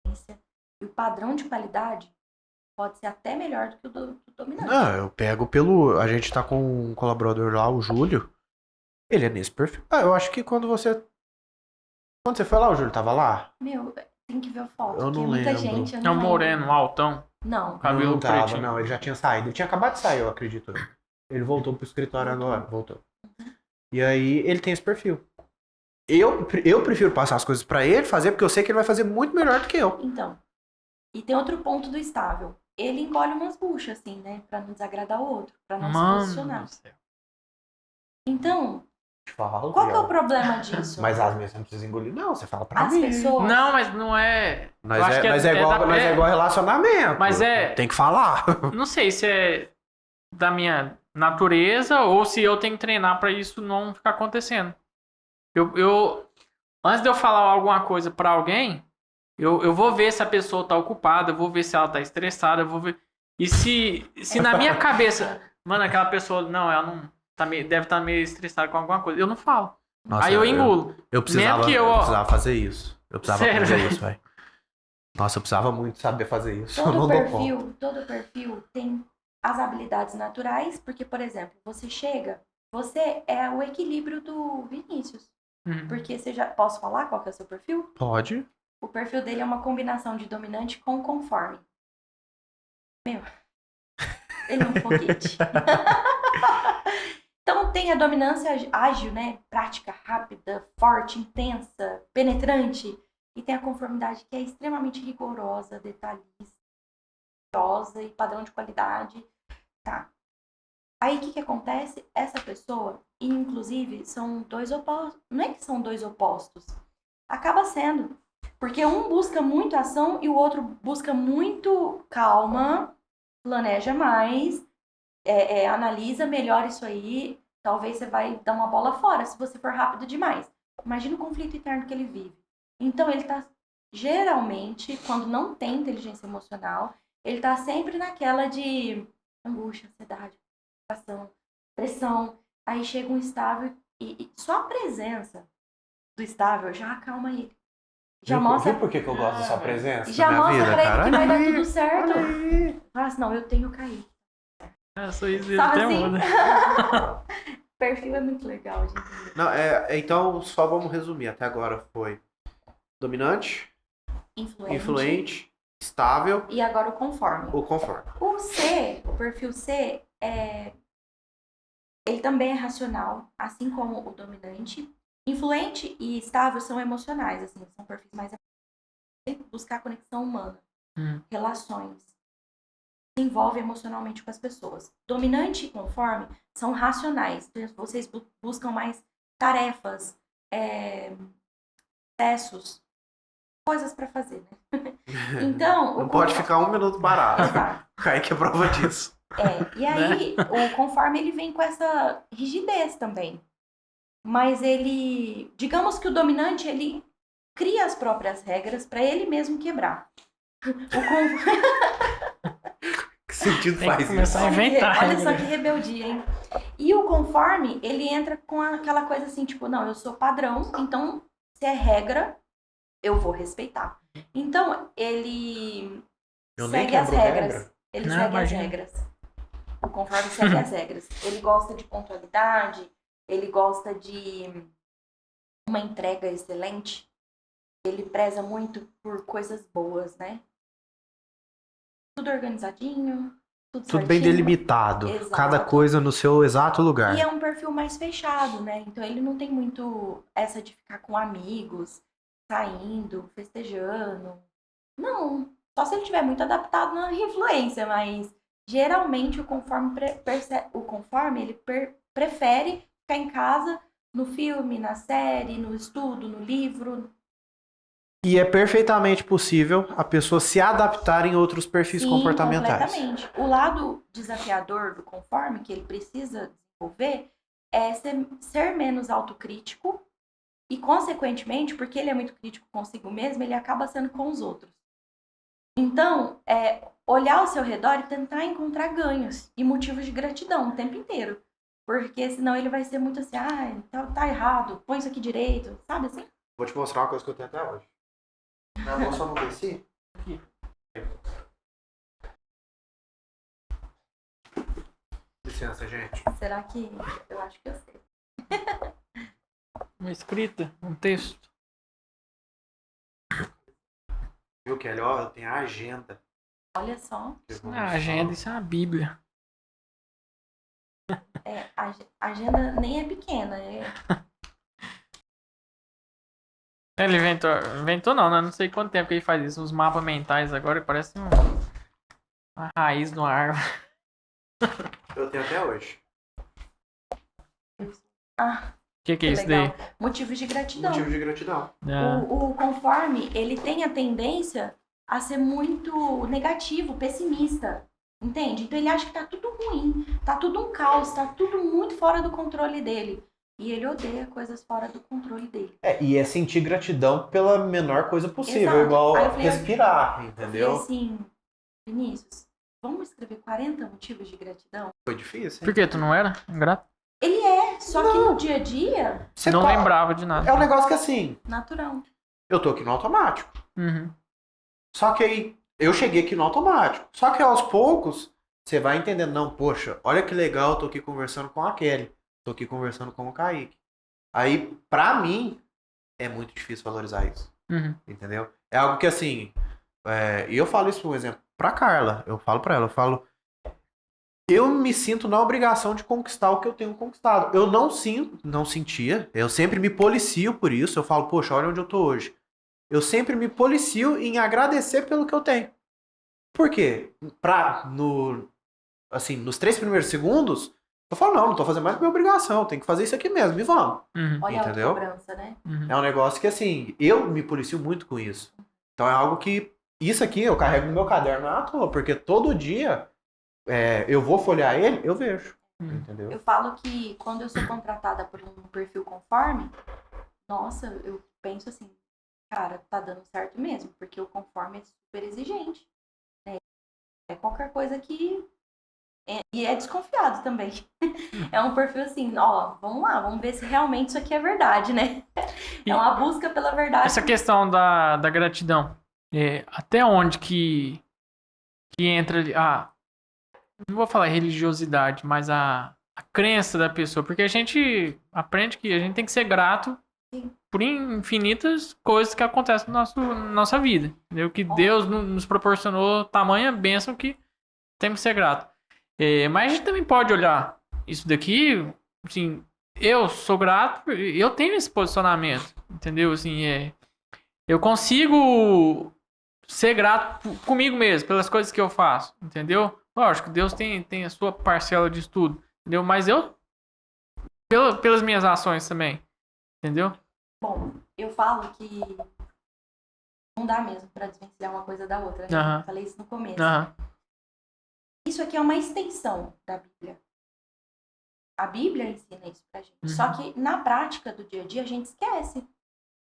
com eficiência, e o padrão de qualidade pode ser até melhor do que o do dominante. Não, eu pego a gente tá com um colaborador lá, o Júlio. Ele é nesse perfil. Eu acho que quando você foi lá, o Júlio tava lá? Tem que ver a foto, Eu porque não muita lembro. gente... É um moreno, um altão. Não. Cabelo Não tava, pretinho. não, ele já tinha saído. Ele tinha acabado de sair, eu acredito. Ele voltou pro escritório agora, voltou. E aí, ele tem esse perfil. Eu prefiro passar as coisas pra ele fazer, porque eu sei que ele vai fazer muito melhor do que eu. Então, e tem outro ponto do estável. Ele encolhe umas buchas, assim, né? Pra não desagradar o outro, pra não se posicionar. Do céu. Então, Falo, qual que é o problema disso? Mas as minhas você não precisa engolir, não. Você fala pra As mim. pessoas... Não, mas não é... Mas eu acho que é igual relacionamento. Mas é... Tem que falar. Não sei se é da minha natureza ou se eu tenho que treinar pra isso não ficar acontecendo. Antes de eu falar alguma coisa pra alguém, eu vou ver se a pessoa tá ocupada, eu vou ver se ela tá estressada, eu vou ver... E se na minha cabeça, mano, aquela pessoa, não, ela não tá deve estar meio estressada com alguma coisa, eu não falo. Nossa, aí eu engulo. Eu precisava fazer isso. Eu precisava Sério, fazer isso, velho. Nossa, eu precisava muito saber fazer isso. Todo perfil tem as habilidades naturais, porque, por exemplo, você é o equilíbrio do Vinícius. Porque posso falar qual que é o seu perfil? Pode. O perfil dele é uma combinação de dominante com conforme. Ele é um foguete. Então tem a dominância ágil, né? Prática, rápida, forte, intensa, penetrante. E tem a conformidade que é extremamente rigorosa, detalhista, e padrão de qualidade. Tá. Aí o que acontece? Essa pessoa, inclusive, são dois opostos. Não é que são dois opostos. Acaba sendo. Porque um busca muito ação e o outro busca muito calma, planeja mais, analisa melhor isso aí. Talvez você vai dar uma bola fora se você for rápido demais. Imagina o conflito interno que ele vive. Então ele tá, geralmente, quando não tem inteligência emocional, ele tá sempre naquela de angústia, ansiedade, pressão. Aí chega um estável e só a presença do estável já acalma ele. Já mostra... Viu por que eu gosto dessa presença? Já na minha mostra vida, pra ele cara? que vai dar tudo certo. Fala assim, não, eu tenho que cair. Sou isso Sabe até assim? muda. Perfil é muito legal de entender. Não, então, só vamos resumir. Até agora foi dominante, influente, estável E agora o conforme. ou conforme. O perfil C, ele também é racional, assim como o dominante. Influente e estável são emocionais, assim, são perfis mais buscar conexão humana, relações, se envolve emocionalmente com as pessoas. Dominante e conforme são racionais, vocês buscam mais tarefas, processos, coisas para fazer, né? Então, não pode ficar um minuto parado. Exato. Kaique é prova disso. E aí, o conforme ele vem com essa rigidez também. Mas ele, digamos que o dominante, ele cria as próprias regras para ele mesmo quebrar. Que sentido Tem que faz começar a isso? inventar. Olha só que rebeldia, hein? E o conforme, ele entra com aquela coisa assim, tipo, não, eu sou padrão, então se é regra, eu vou respeitar. Então, ele Eu nem segue as quebro regras. regra. Ele Não, segue imagina. as regras. O conforme segue as regras. Ele gosta de pontualidade, ele gosta de uma entrega excelente. Ele preza muito por coisas boas, né? Tudo organizadinho, tudo Bem certinho. delimitado. Exato. Cada coisa no seu exato lugar. E é um perfil mais fechado, né? Então ele não tem muito essa de ficar com amigos, saindo, festejando. Não. Só se ele tiver muito adaptado na influência, mas geralmente o conforme, ele prefere ficar em casa, no filme, na série, no estudo, no livro. E é perfeitamente possível a pessoa se adaptar em outros perfis Sim, comportamentais. completamente. O lado desafiador do conforme que ele precisa desenvolver é ser menos autocrítico e, consequentemente, porque ele é muito crítico consigo mesmo, ele acaba sendo com os outros. Então, olhar ao seu redor e tentar encontrar ganhos e motivos de gratidão o tempo inteiro. Porque senão ele vai ser muito assim, tá errado, põe isso aqui direito, sabe assim? Vou te mostrar uma coisa que eu tenho até hoje. Na moça não desci? Aqui. Licença, gente. Será que... Eu acho que eu sei. Uma escrita, um texto. Viu, Kelly? Ó, eu tenho a agenda. Olha só. A agenda, isso é uma bíblia. A agenda nem é pequena, Ele inventou não, né? Não sei quanto tempo que ele faz isso. Os mapas mentais agora parece uma raiz de uma árvore. Eu tenho até hoje. O que é isso daí? Motivos de gratidão. Motivo de gratidão. Ah, O conforme, ele tem a tendência a ser muito negativo, pessimista, entende? Então ele acha que tá tudo ruim, tá tudo um caos, tá tudo muito fora do controle dele. E ele odeia coisas fora do controle dele. E é sentir gratidão pela menor coisa possível, Exato. igual Aí eu falei, respirar, Eu entendeu? falei assim, Vinícius, vamos escrever 40 motivos de gratidão? Foi difícil, hein? por que tu não era ingrato? Ele só que no dia a dia, Você Não tá- lembrava de nada. É um negócio que assim, natural. eu tô aqui no automático. Uhum. Só que aí, eu cheguei aqui no automático. Só que aos poucos, você vai entendendo, não, poxa, olha que legal, eu tô aqui conversando com a Kelly. Tô aqui conversando com o Kaique. Aí, pra mim, é muito difícil valorizar isso. Uhum. Entendeu? É algo que assim, e eu falo isso, por exemplo, pra Carla. Eu falo pra ela, eu me sinto na obrigação de conquistar o que eu tenho conquistado. Eu não sentia, eu sempre me policio por isso. Eu falo, poxa, olha onde eu tô hoje. Eu sempre me policio em agradecer pelo que eu tenho. Por quê? Nos 3 primeiros segundos, eu falo, não tô fazendo mais que minha obrigação, tem que fazer isso aqui mesmo, e vamos. Uhum. Olha Entendeu? a cobrança, né? Uhum. É um negócio que, assim, eu me policio muito com isso. Então é algo que, isso aqui eu carrego no meu caderno à toa, porque todo dia eu vou folhear ele, eu vejo. Uhum. Entendeu? Eu falo que quando eu sou contratada por um perfil conforme, nossa, eu penso assim, cara, tá dando certo mesmo, porque o conforme é super exigente. Né? É qualquer coisa que... E é desconfiado também. É um perfil assim, ó, vamos lá, vamos ver se realmente isso aqui é verdade, né? E É uma busca pela verdade. essa questão da gratidão, até onde que entra ali, não vou falar religiosidade, mas a crença da pessoa, porque a gente aprende que a gente tem que ser grato Sim. por infinitas coisas que acontecem na nossa vida, entendeu? Que Deus nos proporcionou tamanha bênção que temos que ser grato. Mas a gente também pode olhar isso daqui, assim, eu sou grato, eu tenho esse posicionamento, entendeu? Assim, eu consigo ser grato comigo mesmo, pelas coisas que eu faço, entendeu? Lógico, Deus tem a sua parcela de estudo, entendeu? Mas eu, pelas minhas ações também, entendeu? Bom, eu falo que não dá mesmo pra desvencilhar uma coisa da outra, né? Aham. Eu falei isso no começo. Aham. Isso aqui é uma extensão da Bíblia. A Bíblia ensina isso pra gente. Só que na prática do dia a dia a gente esquece.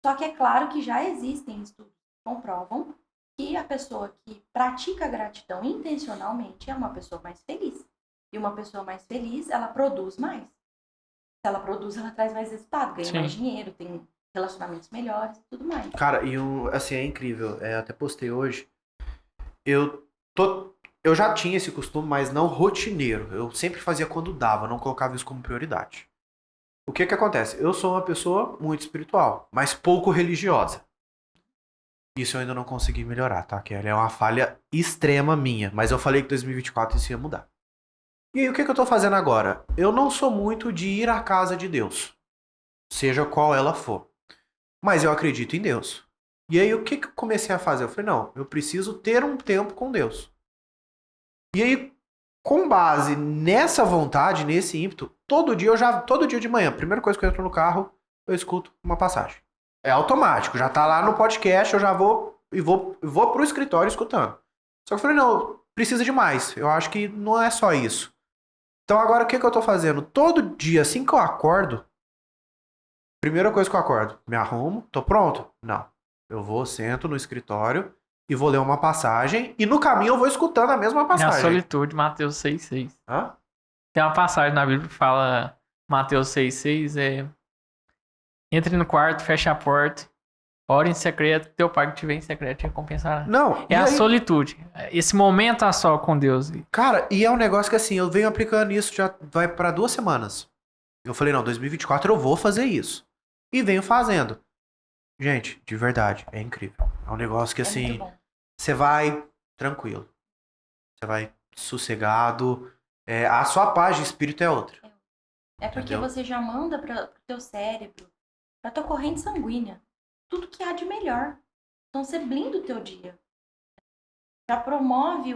Só que é claro que já existem estudos que comprovam que a pessoa que pratica a gratidão intencionalmente é uma pessoa mais feliz. E uma pessoa mais feliz, ela produz mais. Se ela produz, ela traz mais resultado, ganha mais dinheiro, tem relacionamentos melhores e tudo mais. Cara, e assim, é incrível. Até postei hoje. Eu já tinha esse costume, mas não rotineiro. Eu sempre fazia quando dava, não colocava isso como prioridade. O que acontece? Eu sou uma pessoa muito espiritual, mas pouco religiosa. Isso eu ainda não consegui melhorar, tá? Que é uma falha extrema minha. Mas eu falei que 2024 isso ia mudar. E aí, o que eu tô fazendo agora? Eu não sou muito de ir à casa de Deus. Seja qual ela for. Mas eu acredito em Deus. E aí, o que eu comecei a fazer? Eu falei, não, eu preciso ter um tempo com Deus. E aí, com base nessa vontade, nesse ímpeto, todo dia de manhã, a primeira coisa que eu entro no carro, eu escuto uma passagem. É automático, já tá lá no podcast, eu já vou pro escritório escutando. Só que eu falei, não, precisa de mais. Eu acho que não é só isso. Então agora o que eu tô fazendo? Todo dia, assim que eu acordo, primeira coisa que eu acordo, me arrumo, tô pronto? Não. Eu vou, sento no escritório e vou ler uma passagem e no caminho eu vou escutando a mesma passagem. Na solitude, Mateus 6,6. Hã? Tem uma passagem na Bíblia que fala, Mateus 6,6, entre no quarto, fecha a porta, ora em secreto, teu pai que te vê em secreto te recompensará. Não. É a solitude. Esse momento a só com Deus. Cara, e é um negócio que assim, eu venho aplicando isso já vai pra 2 semanas. Eu falei, não, 2024 eu vou fazer isso. E venho fazendo. Gente, de verdade, é incrível. É um negócio que assim, você vai tranquilo. Você vai sossegado. A sua paz de espírito é outra. É porque você já manda pro teu cérebro, pra tua corrente sanguínea, tudo que há de melhor. Então você blinda o teu dia. Já promove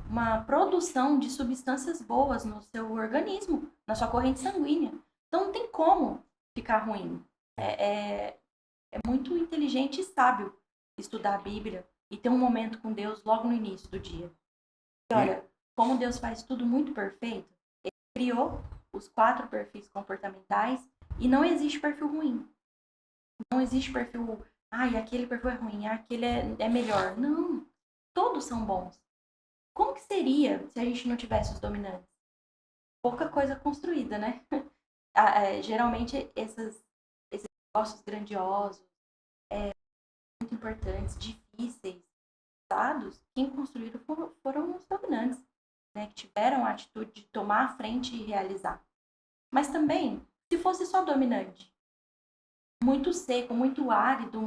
uma produção de substâncias boas no seu organismo, na sua corrente sanguínea. Então não tem como ficar ruim. É muito inteligente e sábio estudar a Bíblia e ter um momento com Deus logo no início do dia. E olha, como Deus faz tudo muito perfeito, Ele criou os 4 perfis comportamentais e não existe perfil ruim. Não existe perfil, aquele perfil é ruim, aquele é melhor. Não, todos são bons. Como que seria se a gente não tivesse os dominantes? Pouca coisa construída, né? Geralmente esses negócios grandiosos, muito importantes, difíceis, dados, quem construíram foram os dominantes, né? Que tiveram a atitude de tomar a frente e realizar. Mas também, se fosse só dominante, muito seco, muito árido,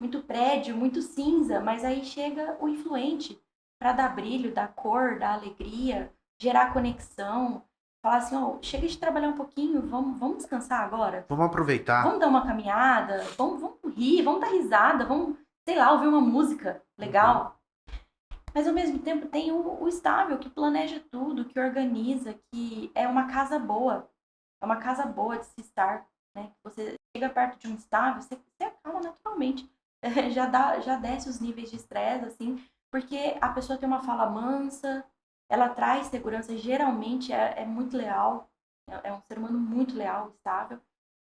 muito prédio, muito cinza, mas aí chega o influente para dar brilho, dar cor, dar alegria, gerar conexão, falar assim, chega de trabalhar um pouquinho, vamos descansar agora? Vamos aproveitar. Vamos dar uma caminhada, vamos rir, vamos dar risada, vamos, sei lá, ouvir uma música legal. Mas ao mesmo tempo tem o estável, que planeja tudo, que organiza, que é uma casa boa. É uma casa boa de se estar, né? Você chega perto de um estável, você acalma naturalmente. Já desce os níveis de estresse, assim, porque a pessoa tem uma fala mansa, ela traz segurança, geralmente é muito leal, é um ser humano muito leal, estável.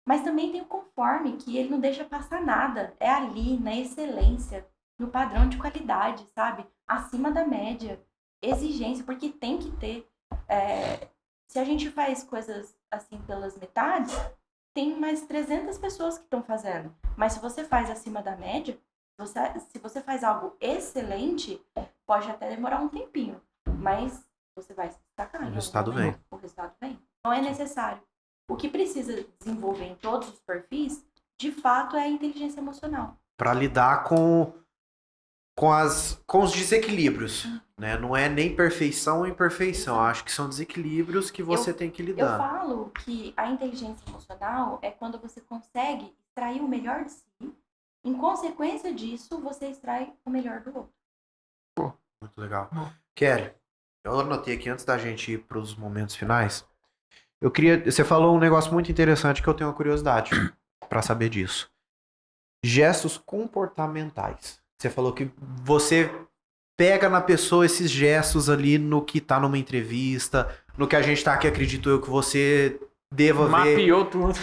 Mas também tem o conforme, que ele não deixa passar nada. É ali, na excelência, no padrão de qualidade, sabe? Acima da média. Exigência, porque tem que ter. Se a gente faz coisas assim pelas metades, tem mais 300 pessoas que estão fazendo. Mas se você faz acima da média, se você faz algo excelente, pode até demorar um tempinho. Mas você vai se destacar. O resultado vem. O resultado vem. Não é necessário. O que precisa desenvolver em todos os perfis, de fato, é a inteligência emocional. Para lidar com os desequilíbrios, né? Não é nem perfeição ou imperfeição. Acho que são desequilíbrios que você tem que lidar. Eu falo que a inteligência emocional é quando você consegue extrair o melhor de si. Em consequência disso, você extrai o melhor do outro. Muito legal. Kelly, eu anotei aqui antes da gente ir para os momentos finais. Você falou um negócio muito interessante que eu tenho uma curiosidade para saber disso. Gestos comportamentais. Você falou que você pega na pessoa esses gestos ali no que tá numa entrevista, no que a gente tá aqui, acredito eu que você deva ver. Mapeou tudo.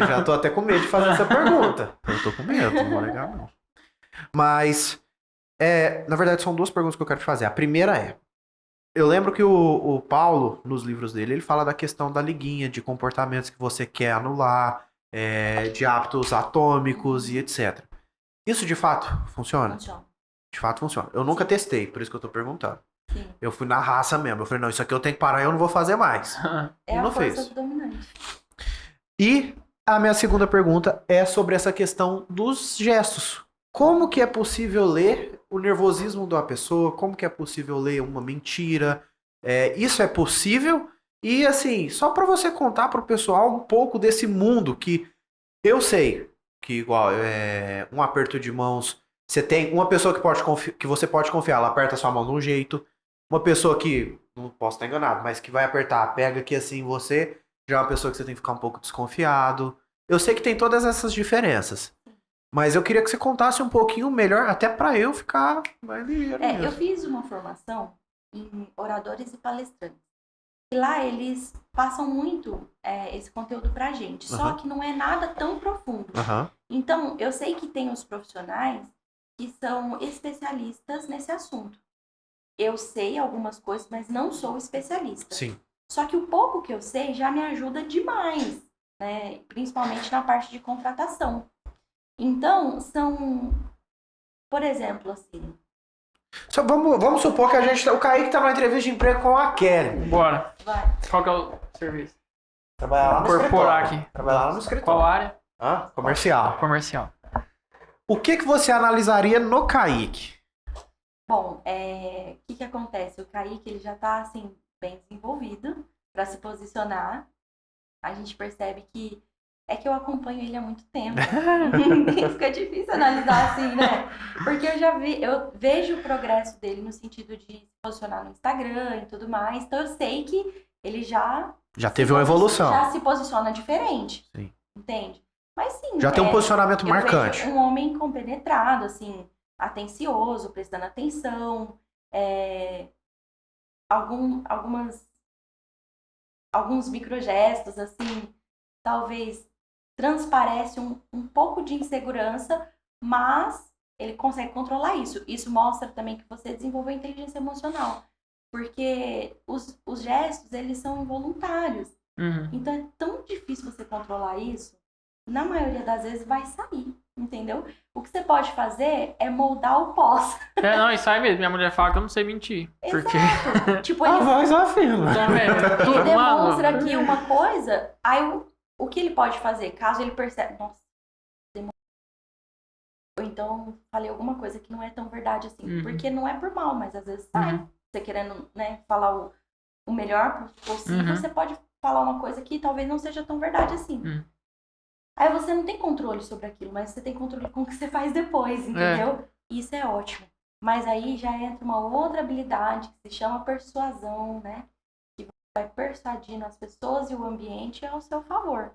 Já tô até com medo de fazer essa pergunta. Eu tô com medo, não vou negar não. Mas, na verdade, são duas perguntas que eu quero te fazer. A primeira eu lembro que o Paulo, nos livros dele, ele fala da questão da liguinha, de comportamentos que você quer anular, de hábitos atômicos e etc. Isso de fato funciona? Funciona. De fato funciona. Eu nunca testei, por isso que eu tô perguntando. Sim. Eu fui na raça mesmo. Eu falei, não, isso aqui eu tenho que parar e eu não vou fazer mais. É E a não força fez. dominante. E a minha segunda pergunta é sobre essa questão dos gestos. Como que é possível ler o nervosismo de uma pessoa? Como que é possível ler uma mentira? Isso é possível? E assim, só para você contar pro pessoal um pouco desse mundo que eu sei que igual um aperto de mãos, você tem uma pessoa que você pode confiar, ela aperta sua mão de um jeito. Uma pessoa que, não posso estar enganado, mas que vai apertar, pega aqui assim você, já é uma pessoa que você tem que ficar um pouco desconfiado. Eu sei que tem todas essas diferenças. Mas eu queria que você contasse um pouquinho melhor, até pra eu ficar mais ligeiro mesmo. Eu fiz uma formação em oradores e palestrantes. E lá eles passam muito esse conteúdo pra gente. Só que não é nada tão profundo. Então, eu sei que tem os profissionais que são especialistas nesse assunto. Eu sei algumas coisas, mas não sou especialista. Sim. Só que o pouco que eu sei já me ajuda demais, né? Principalmente na parte de contratação. Então, são, por exemplo, assim... Vamos supor que o Kaique tá numa entrevista de emprego com a Kelly. Bora. Vai. Qual que é o serviço? Trabalhar lá no Corporar escritório. aqui. Trabalhar lá no escritório. Qual área? Comercial. Comercial. O que você analisaria no Kaique? Bom, o que acontece? O Kaique, ele já tá, assim, bem desenvolvido para se posicionar. A gente percebe que eu acompanho ele há muito tempo. Fica difícil analisar assim, né? Porque eu vejo o progresso dele no sentido de se posicionar no Instagram e tudo mais. Então eu sei que ele já teve uma evolução. Já se posiciona diferente. Sim. Entende? Mas sim. Já tem um posicionamento marcante. Vejo um homem compenetrado, assim, atencioso, prestando atenção. Alguns microgestos, assim, talvez transparece um pouco de insegurança, mas ele consegue controlar isso. Isso mostra também que você desenvolveu inteligência emocional. Porque os gestos, eles são involuntários. Então é tão difícil você controlar isso. Na maioria das vezes vai sair, entendeu? O que você pode fazer é moldar o pós. Não, isso aí mesmo. Minha mulher fala que eu não sei mentir. Porque... Tipo, A voz afirma. ele demonstra aqui uma coisa, aí o que ele pode fazer, caso ele perceba, nossa, ou então falei alguma coisa que não é tão verdade assim, porque não é por mal, mas às vezes sai, você querendo, né, falar o melhor possível, você pode falar uma coisa que talvez não seja tão verdade assim. Aí você não tem controle sobre aquilo, mas você tem controle com o que você faz depois, entendeu? Isso é ótimo. Mas aí já entra uma outra habilidade que se chama persuasão, né? Vai persuadindo as pessoas e o ambiente ao seu favor.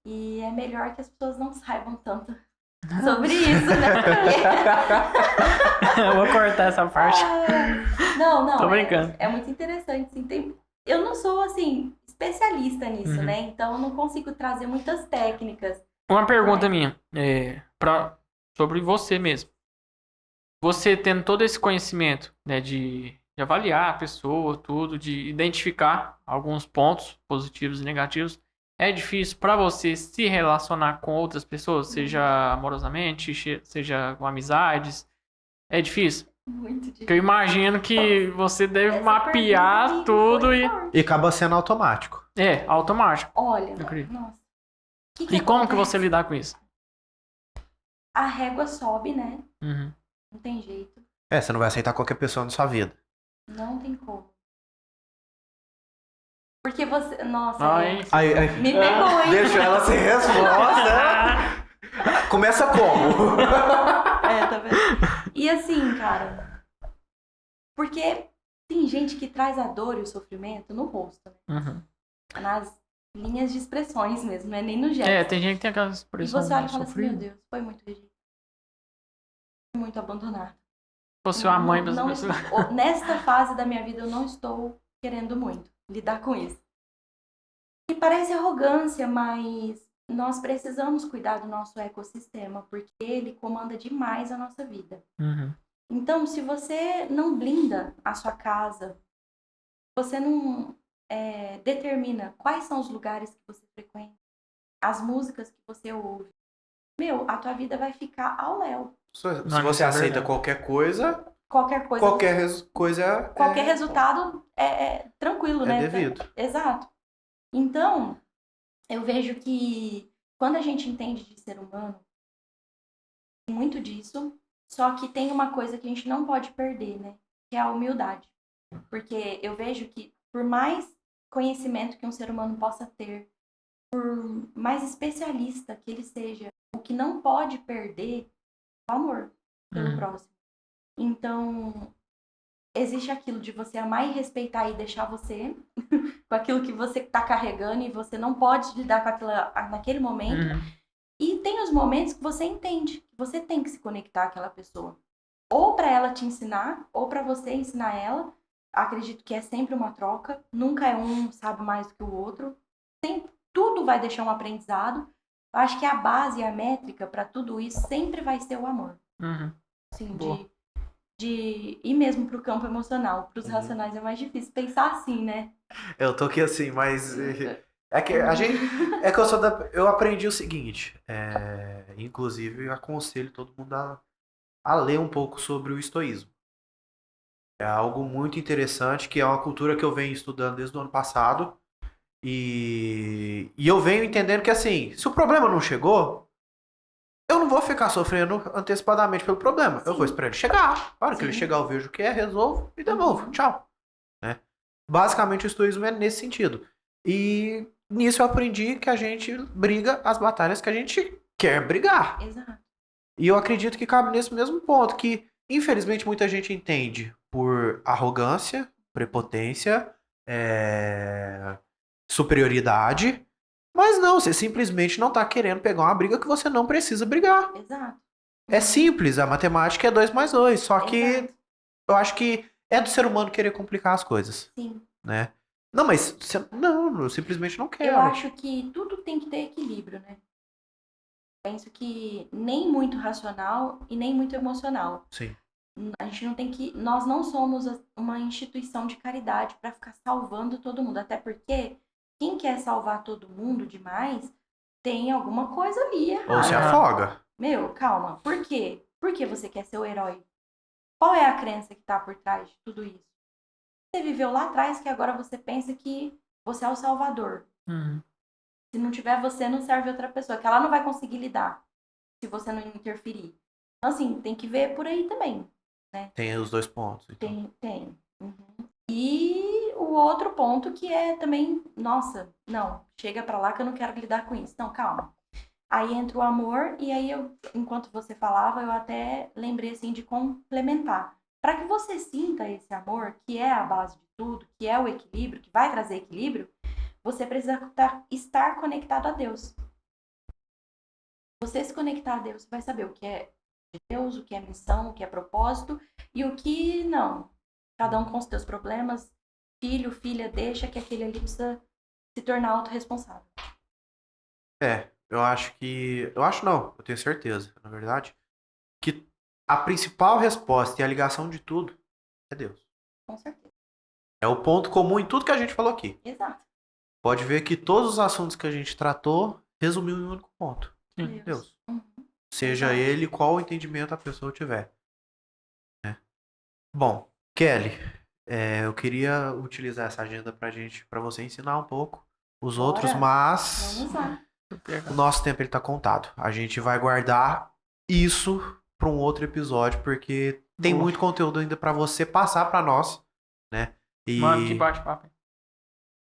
E é melhor que as pessoas não saibam tanto sobre isso, né? Eu vou cortar essa parte. Não. Tô brincando. É muito interessante. Assim, eu não sou, assim, especialista nisso, né? Então eu não consigo trazer muitas técnicas. Uma pergunta minha. Sobre você mesmo. Você tendo todo esse conhecimento, né, de avaliar a pessoa, tudo, de identificar alguns pontos positivos e negativos, é difícil para você se relacionar com outras pessoas, seja amorosamente, seja com amizades? É difícil? Muito difícil. Porque eu imagino que você deve Essa mapear pergunta tudo foi e... forte. E acaba sendo automático. Olha, Automático. Nossa. E como que você lidar com isso? A régua sobe, né? Não tem jeito. Você não vai aceitar qualquer pessoa na sua vida. Não tem como. Porque você... Nossa, me pegou, hein? Deixa ela sem resposta. Começa como? Tá vendo? E assim, cara... Porque tem gente que traz a dor e o sofrimento no rosto, né? Nas linhas de expressões mesmo, não é nem no gesto. Tem gente que tem aquelas E expressões. você olha e fala assim, meu Deus, foi muito rejeitado. Foi muito abandonado. fosse a mãe das Não pessoas. nesta fase da minha vida eu não estou querendo muito lidar com isso. E parece arrogância, mas nós precisamos cuidar do nosso ecossistema, porque ele comanda demais a nossa vida. Uhum. Então, se você não blinda a sua casa, você não determina quais são os lugares que você frequenta, as músicas que você ouve, a tua vida vai ficar ao léu. Se Não, você isso é aceita verdade. qualquer coisa, Qualquer coisa, qualquer resultado é tranquilo, né? devido. Exato. Então, eu vejo que quando a gente entende de ser humano, tem muito disso, só que tem uma coisa que a gente não pode perder, né? Que é a humildade. Porque eu vejo que por mais conhecimento que um ser humano possa ter, por mais especialista que ele seja, o que não pode perder é o amor pelo próximo. Então, existe aquilo de você amar e respeitar e deixar você com aquilo que você está carregando e você não pode lidar com aquilo naquele momento. E tem os momentos que você entende que você tem que se conectar àquela pessoa. Ou para ela te ensinar, ou para você ensinar ela. Acredito que é sempre uma troca. Nunca é um sabe mais do que o outro. Tudo vai deixar um aprendizado. Eu acho que a base e a métrica para tudo isso sempre vai ser o amor. Assim, de ir mesmo pro campo emocional. Para os racionais é mais difícil pensar assim, né? Eu tô aqui assim, mas é que a gente eu aprendi o seguinte, inclusive eu aconselho todo mundo a ler um pouco sobre o estoísmo. É algo muito interessante, que é uma cultura que eu venho estudando desde o ano passado. E eu venho entendendo que assim, se o problema não chegou, eu não vou ficar sofrendo antecipadamente pelo problema. Eu vou esperar ele chegar. A hora que ele chegar, eu vejo o que resolvo e devolvo. Tchau. Né? Basicamente, o estoísmo é nesse sentido. E nisso eu aprendi que a gente briga as batalhas que a gente quer brigar. Exato. E eu acredito que cabe nesse mesmo ponto, que infelizmente muita gente entende por arrogância, prepotência, superioridade. Mas não, você simplesmente não tá querendo pegar uma briga que você não precisa brigar. Exato. É simples, a matemática é 2 mais 2. Só que Exato. eu acho que é do ser humano querer complicar as coisas. Sim. Né? Não, mas não, eu simplesmente não quero. Eu acho que tudo tem que ter equilíbrio, né? Penso que nem muito racional e nem muito emocional. Sim. A gente não tem que... Nós não somos uma instituição de caridade para ficar salvando todo mundo. Até porque quem quer salvar todo mundo demais tem alguma coisa ali errada. Ou se afoga. Calma. Por quê? Por que você quer ser o herói? Qual é a crença que tá por trás de tudo isso? Você viveu lá atrás que agora você pensa que você é o salvador. Se não tiver você, não serve outra pessoa. Que ela não vai conseguir lidar se você não interferir. Então, assim, tem que ver por aí também. Né? Tem os 2 pontos. Então. Tem. E o outro ponto que é também, nossa, não, chega pra lá que eu não quero lidar com isso. Não, calma. Aí entra o amor e aí enquanto você falava, eu até lembrei assim de complementar. Para que você sinta esse amor, que é a base de tudo, que é o equilíbrio, que vai trazer equilíbrio, você precisa estar conectado a Deus. Você se conectar a Deus, você vai saber o que é Deus, o que é missão, o que é propósito e o que não. Cada um com os seus problemas, filho, filha, deixa que aquele ali precisa se tornar autorresponsável. Eu acho que... Eu acho não, eu tenho certeza, na verdade, que a principal resposta e a ligação de tudo é Deus. Com certeza. É o ponto comum em tudo que a gente falou aqui. Exato. Pode ver que todos os assuntos que a gente tratou resumiu em um único ponto. Deus. Seja ele qual o entendimento a pessoa tiver. Bom, Kelly, eu queria utilizar essa agenda pra você ensinar um pouco os outros, mas Vamos lá. o nosso tempo ele tá contado. A gente vai guardar isso para um outro episódio, porque tem muito conteúdo ainda para você passar para nós, né? E... Mano, que bate-papo.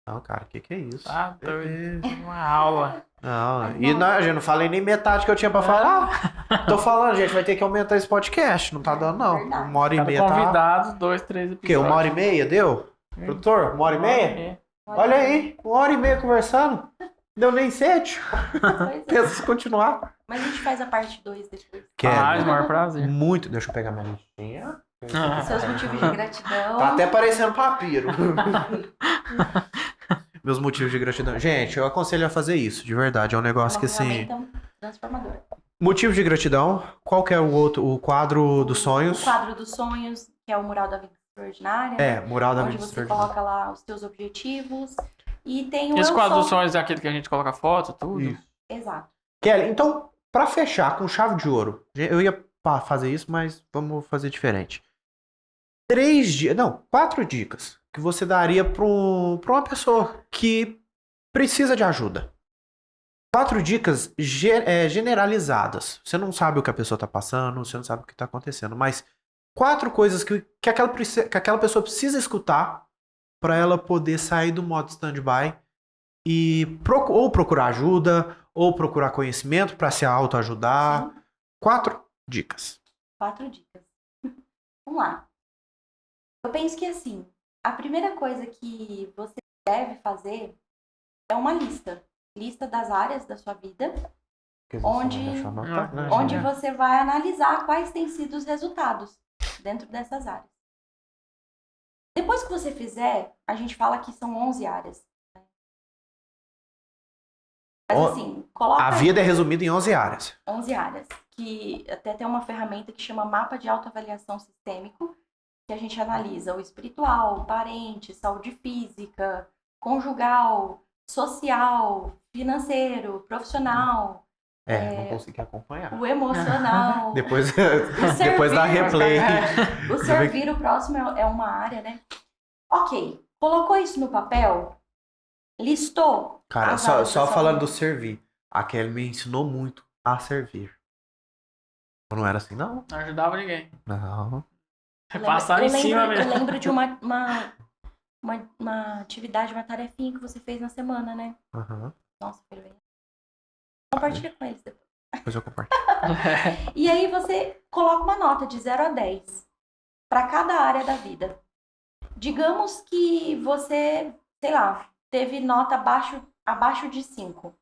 Não, cara, que é isso? Tá doido. Uma aula. Não, e não, eu não falei nem metade que eu tinha pra falar. Tô falando, gente, vai ter que aumentar esse podcast. Não tá dando, não. Verdade. 1h30 tá... Convidados, 2, 3 episódios. O quê? 1h30 deu? Produtor, 1h30? Olha aí, 1h30 conversando. Deu nem 7. Pensa se continuar. Mas a gente faz a parte 2 depois. Faz, maior prazer. Muito. Deixa eu pegar minha listinha. Seus motivos de gratidão. Tá até parecendo papiro. Meus motivos de gratidão. Gente, eu aconselho a fazer isso, de verdade. É um É negócio uma que assim. ferramenta transformadora. Motivo de gratidão. Qual que é o outro? O quadro dos sonhos. O quadro dos sonhos, que é o mural da vida extraordinária. É, mural da onde vida você extraordinária. coloca lá os seus objetivos. E tem o Esse eu quadro sou. dos sonhos é aquele que a gente coloca foto, tudo? Isso. Exato. Kelly, então, pra fechar com chave de ouro, eu ia fazer isso, mas vamos fazer diferente. 4 dicas que você daria pra uma pessoa que precisa de ajuda. 4 dicas generalizadas. Você não sabe o que a pessoa tá passando, você não sabe o que tá acontecendo, mas 4 coisas que aquela pessoa precisa escutar pra ela poder sair do modo stand-by e ou procurar ajuda, ou procurar conhecimento pra se autoajudar. Sim, 4 dicas. 4 dicas. Vamos lá. Eu penso que assim, a primeira coisa que você deve fazer é uma lista. Lista das áreas da sua vida, onde você vai analisar quais têm sido os resultados dentro dessas áreas. Depois que você fizer, a gente fala que são 11 áreas. Mas assim, coloca A vida é resumida em 11 áreas. 11 áreas, que até tem uma ferramenta que chama mapa de autoavaliação sistêmico, que a gente analisa o espiritual, parente, saúde física, conjugal, social, financeiro, profissional, Não consegui acompanhar. o emocional, Depois servir. dá replay. o servir o próximo é uma área, né? Ok, colocou isso no papel, listou. Cara, as áreas só da sua falando vida. do servir. A Kelly me ensinou muito a servir. Não era assim, não? Não ajudava ninguém. Não. Passava em cima Eu mesmo. lembro de uma atividade, uma tarefinha que você fez na semana, né? Aham. Nossa, foi bem. Compartilha com eles depois. Depois eu compartilho. E aí você coloca uma nota de 0 a 10 para cada área da vida. Digamos que você, sei lá, teve nota abaixo de 5.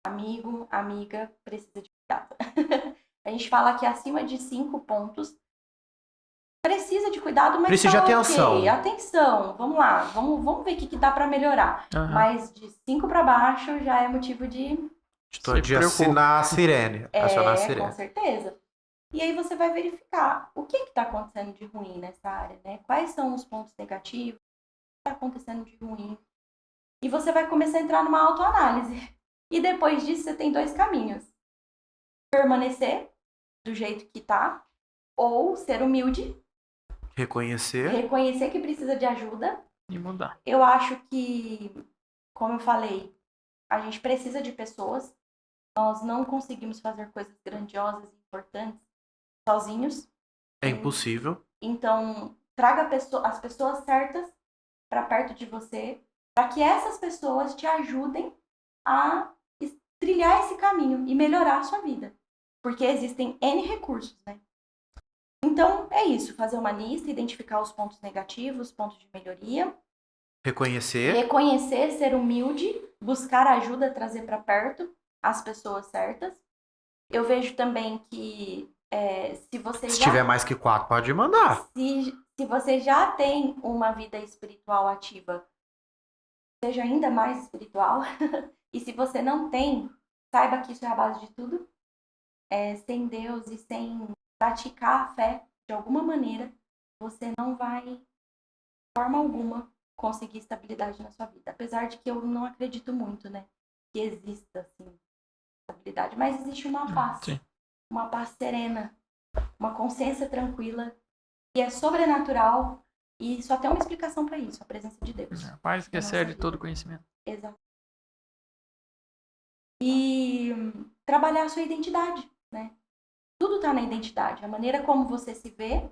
Amigo, amiga, precisa de cuidado. A gente fala que acima de 5 pontos precisa de cuidado, mas Precisa de tá atenção. ok. Atenção, vamos lá, vamos ver o que dá para melhorar. Aham. Mas de 5 para baixo já é motivo de De assinar a sirene. Acionar a com sirene. certeza. E aí você vai verificar o que está acontecendo de ruim nessa área, né? Quais são os pontos negativos, o que está acontecendo de ruim. E você vai começar a entrar numa autoanálise. E depois disso você tem 2 caminhos. Permanecer do jeito que tá, ou ser humilde, Reconhecer. reconhecer que precisa de ajuda. E mudar. Eu acho que, como eu falei, a gente precisa de pessoas. Nós não conseguimos fazer coisas grandiosas e importantes sozinhos. É impossível. Então, traga as pessoas certas para perto de você, para que essas pessoas te ajudem a trilhar esse caminho e melhorar a sua vida. Porque existem N recursos, né? Então, é isso. Fazer uma lista, identificar os pontos negativos, pontos de melhoria. Reconhecer. Reconhecer, ser humilde, buscar ajuda, trazer para perto as pessoas certas. Eu vejo também que se você Se já... tiver mais que 4, pode mandar. Se você já tem uma vida espiritual ativa, seja ainda mais espiritual. E se você não tem, saiba que isso é a base de tudo. Sem Deus e sem praticar a fé de alguma maneira, você não vai, de forma alguma, conseguir estabilidade na sua vida. Apesar de que eu não acredito muito, né? Que exista, assim, estabilidade. Mas existe uma paz. Sim. Uma paz serena. Uma consciência tranquila. Que é sobrenatural. E só tem uma explicação para isso. A presença de Deus. A paz que na nossa excede vida. todo conhecimento. Exato. E trabalhar a sua identidade, né? Tudo tá na identidade. A maneira como você se vê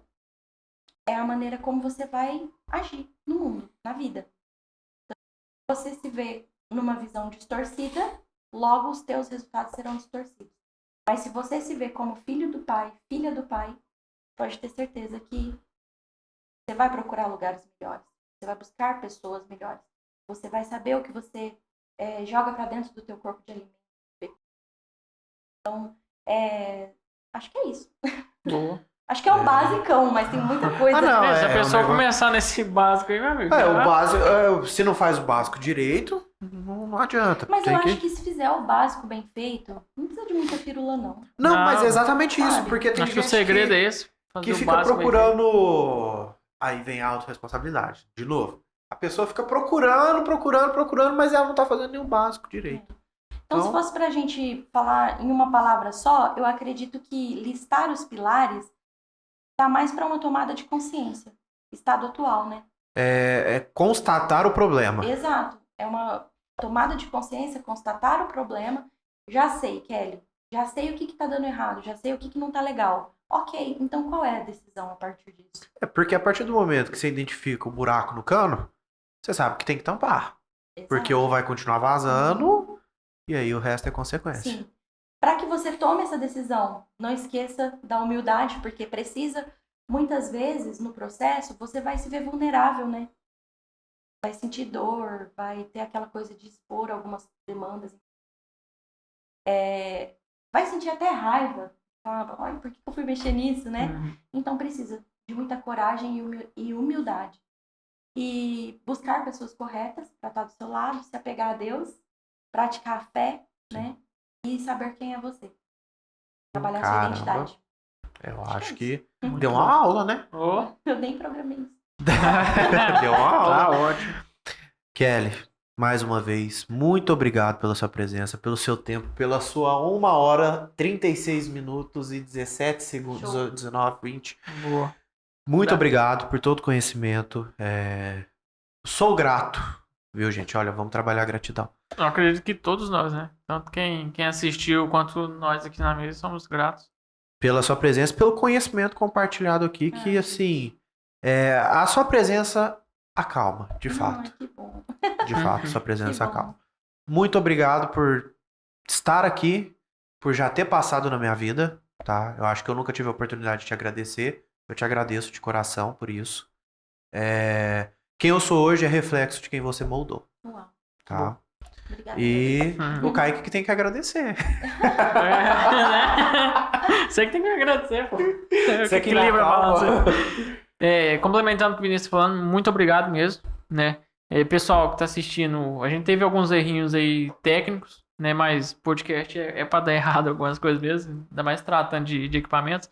é a maneira como você vai agir no mundo, na vida. Então, se você se vê numa visão distorcida, logo os teus resultados serão distorcidos. Mas se você se vê como filho do Pai, filha do Pai, pode ter certeza que você vai procurar lugares melhores. Você vai buscar pessoas melhores. Você vai saber o que você joga para dentro do teu corpo de alimento. Então, acho que é isso. Boa. Acho que é o basicão, mas tem muita coisa. Ah, não, Se a um pessoa negócio- começar nesse básico aí, meu amigo. É, o já- básico, se não faz o básico direito, não adianta. Mas Tem eu acho que se fizer o básico bem feito, não precisa de muita firula, não. Não, Não. mas é exatamente isso, Sabe? porque tem Acho que o gente segredo é esse. Fazer que o fica básico bem feito. procurando. Aí vem a autorresponsabilidade. De novo. A pessoa fica procurando, mas ela não tá fazendo nenhum básico direito. Então, se fosse pra gente falar em uma palavra só, eu acredito que listar os pilares tá mais pra uma tomada de consciência. Estado atual, né? É constatar o problema. Exato. É uma tomada de consciência, constatar o problema. Já sei, Kelly. Já sei o que tá dando errado. Já sei o que não tá legal. Ok, então qual é a decisão a partir disso? É porque a partir do momento que você identifica o buraco no cano, você sabe que tem que tampar. Exato. Porque ou vai continuar vazando, e aí o resto é consequência. Sim. Para que você tome essa decisão, não esqueça da humildade, porque precisa, muitas vezes, no processo, você vai se ver vulnerável, né? Vai sentir dor, vai ter aquela coisa de expor algumas demandas. Vai sentir até raiva. Ai, por que eu fui mexer nisso, né? Então precisa de muita coragem e humildade. E buscar pessoas corretas para estar do seu lado, se apegar a Deus, praticar a fé, né? E saber quem é você. Trabalhar a sua Caramba. identidade. Eu acho que Muito deu bom. uma aula, né? Ô, Eu nem programei isso. Deu uma aula. tá ótimo. Kelly, mais uma vez, muito obrigado pela sua presença, pelo seu tempo, pela sua 1 hora, 36 minutos e 17 segundos, Show. 19, 20. Boa. Muito Tá. obrigado por todo o conhecimento. Sou grato, viu, gente? Olha, vamos trabalhar a gratidão. Eu acredito que todos nós, né? Tanto quem assistiu quanto nós aqui na mesa somos gratos. Pela sua presença, pelo conhecimento compartilhado aqui, que, assim, a sua presença acalma, de fato. Ai, que bom. De fato, sua Que presença bom. acalma. Muito obrigado por estar aqui, por já ter passado na minha vida, tá? Eu acho que eu nunca tive a oportunidade de te agradecer. Eu te agradeço de coração por isso. Quem eu sou hoje é reflexo de quem você moldou, Uau. tá? Obrigada. E Uhum. o Kaique que tem que agradecer. Você que tem que agradecer, pô. Você que livra a acalma. balança. Complementando o que o Vinícius falando, muito obrigado mesmo, né? Pessoal que tá assistindo, a gente teve alguns errinhos aí técnicos, né? Mas podcast é pra dar errado algumas coisas mesmo, ainda mais tratando de equipamentos.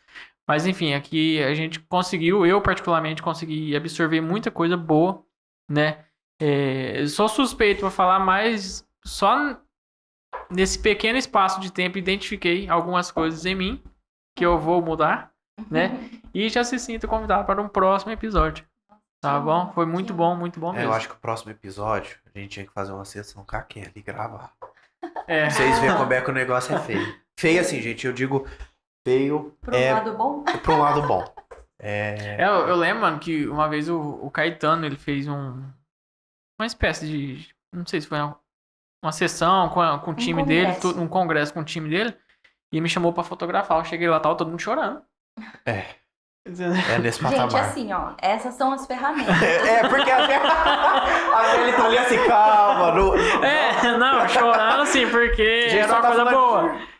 Mas enfim, aqui a gente conseguiu, eu particularmente consegui absorver muita coisa boa, né? Sou suspeito pra falar, mas só nesse pequeno espaço de tempo identifiquei algumas coisas em mim que eu vou mudar, né? E já se sinto convidado para um próximo episódio. Tá bom? Foi muito bom mesmo. Eu acho que o próximo episódio a gente tinha que fazer uma sessão com a Kelly e gravar. É. Pra vocês verem como é que o negócio é feio. Feio assim, gente, eu digo feio Por um lado bom, pra um lado bom. Eu lembro, mano, que uma vez o Caetano, ele fez uma espécie de, não sei se foi uma sessão com o time dele, congresso. um congresso com o time dele, e me chamou pra fotografar. Eu cheguei lá, tava todo mundo chorando. É nesse gente, patamar. assim, ó, essas são as ferramentas. Porque a Kelly tá ali assim, calma. Não, chorando assim, porque Gente, era só uma tá coisa falando- boa.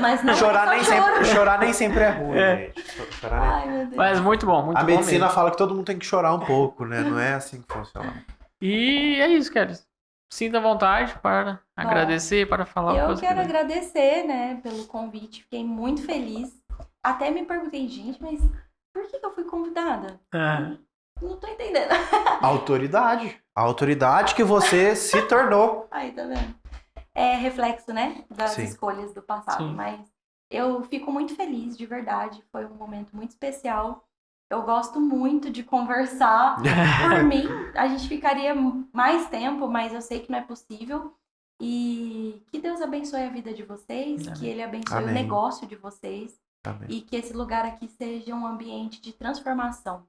Mas não Chorar é só choro. nem sempre é ruim, gente. Chorar nem- Ai, meu Deus. Mas muito bom, muito A bom medicina mesmo. fala que todo mundo tem que chorar um pouco, né? Não é assim que funciona. E é isso, Kelly. Sinta à vontade para agradecer, para falar o que Eu você quero quiser. agradecer, né, pelo convite. Fiquei muito feliz. Até me perguntei, gente, mas por que eu fui convidada? Não tô entendendo. Autoridade. A autoridade que você se tornou. Aí, tá vendo? É reflexo, né, das Sim. escolhas do passado. Sim. Mas eu fico muito feliz, de verdade. Foi um momento muito especial. Eu gosto muito de conversar. Por mim, a gente ficaria mais tempo, mas eu sei que não é possível. E que Deus abençoe a vida de vocês, Amém. que Ele abençoe Amém. o negócio de vocês. Amém. E que esse lugar aqui seja um ambiente de transformação.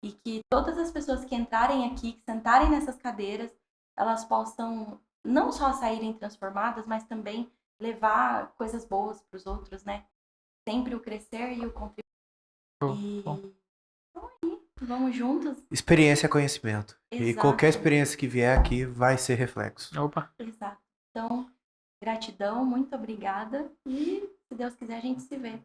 E que todas as pessoas que entrarem aqui, que sentarem nessas cadeiras, elas possam não só saírem transformadas, mas também levar coisas boas para os outros, né? Sempre o crescer e o contribuir. Bom. Então aí, vamos juntos. Experiência é conhecimento. E Exato. qualquer experiência que vier aqui vai ser reflexo. Opa. Exato. Então, gratidão, muito obrigada. E, se Deus quiser, a gente se vê.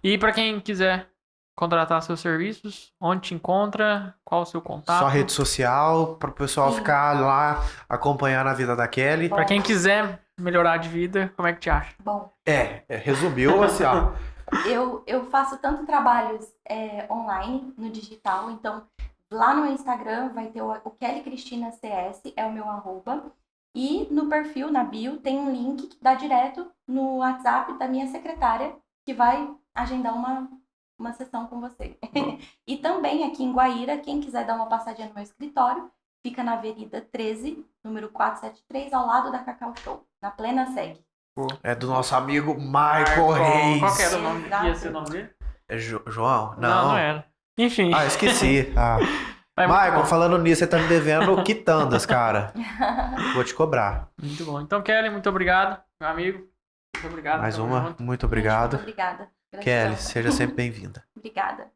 E para quem quiser contratar seus serviços, onde te encontra, qual o seu contato. Só rede social, para o pessoal Sim. ficar lá acompanhando a vida da Kelly. Pra quem quiser melhorar de vida, como é que te acha? Bom, Resumiu assim, ó. eu faço tanto trabalhos online, no digital, então lá no meu Instagram vai ter o Kelly Cristina CS, é o meu @, e no perfil, na bio, tem um link que dá direto no WhatsApp da minha secretária, que vai agendar uma sessão com você. E também aqui em Guaíra, quem quiser dar uma passadinha no meu escritório, fica na Avenida 13, número 473, ao lado da Cacau Show, na plena SEG. É do nosso amigo Michael Reis. Qual que era o nome? Exato. Ia ser o nome dele? É João? Não era. Enfim. Ah, esqueci. Vai, muito Michael, bom. falando nisso, você tá me devendo quitandas, cara. Vou te cobrar. Muito bom. Então, Kelly, muito obrigado, meu amigo. Muito obrigado. Mais tamo uma. junto. Muito obrigado. Muito obrigada. Gratidão. Kelly, seja sempre bem-vinda. Obrigada.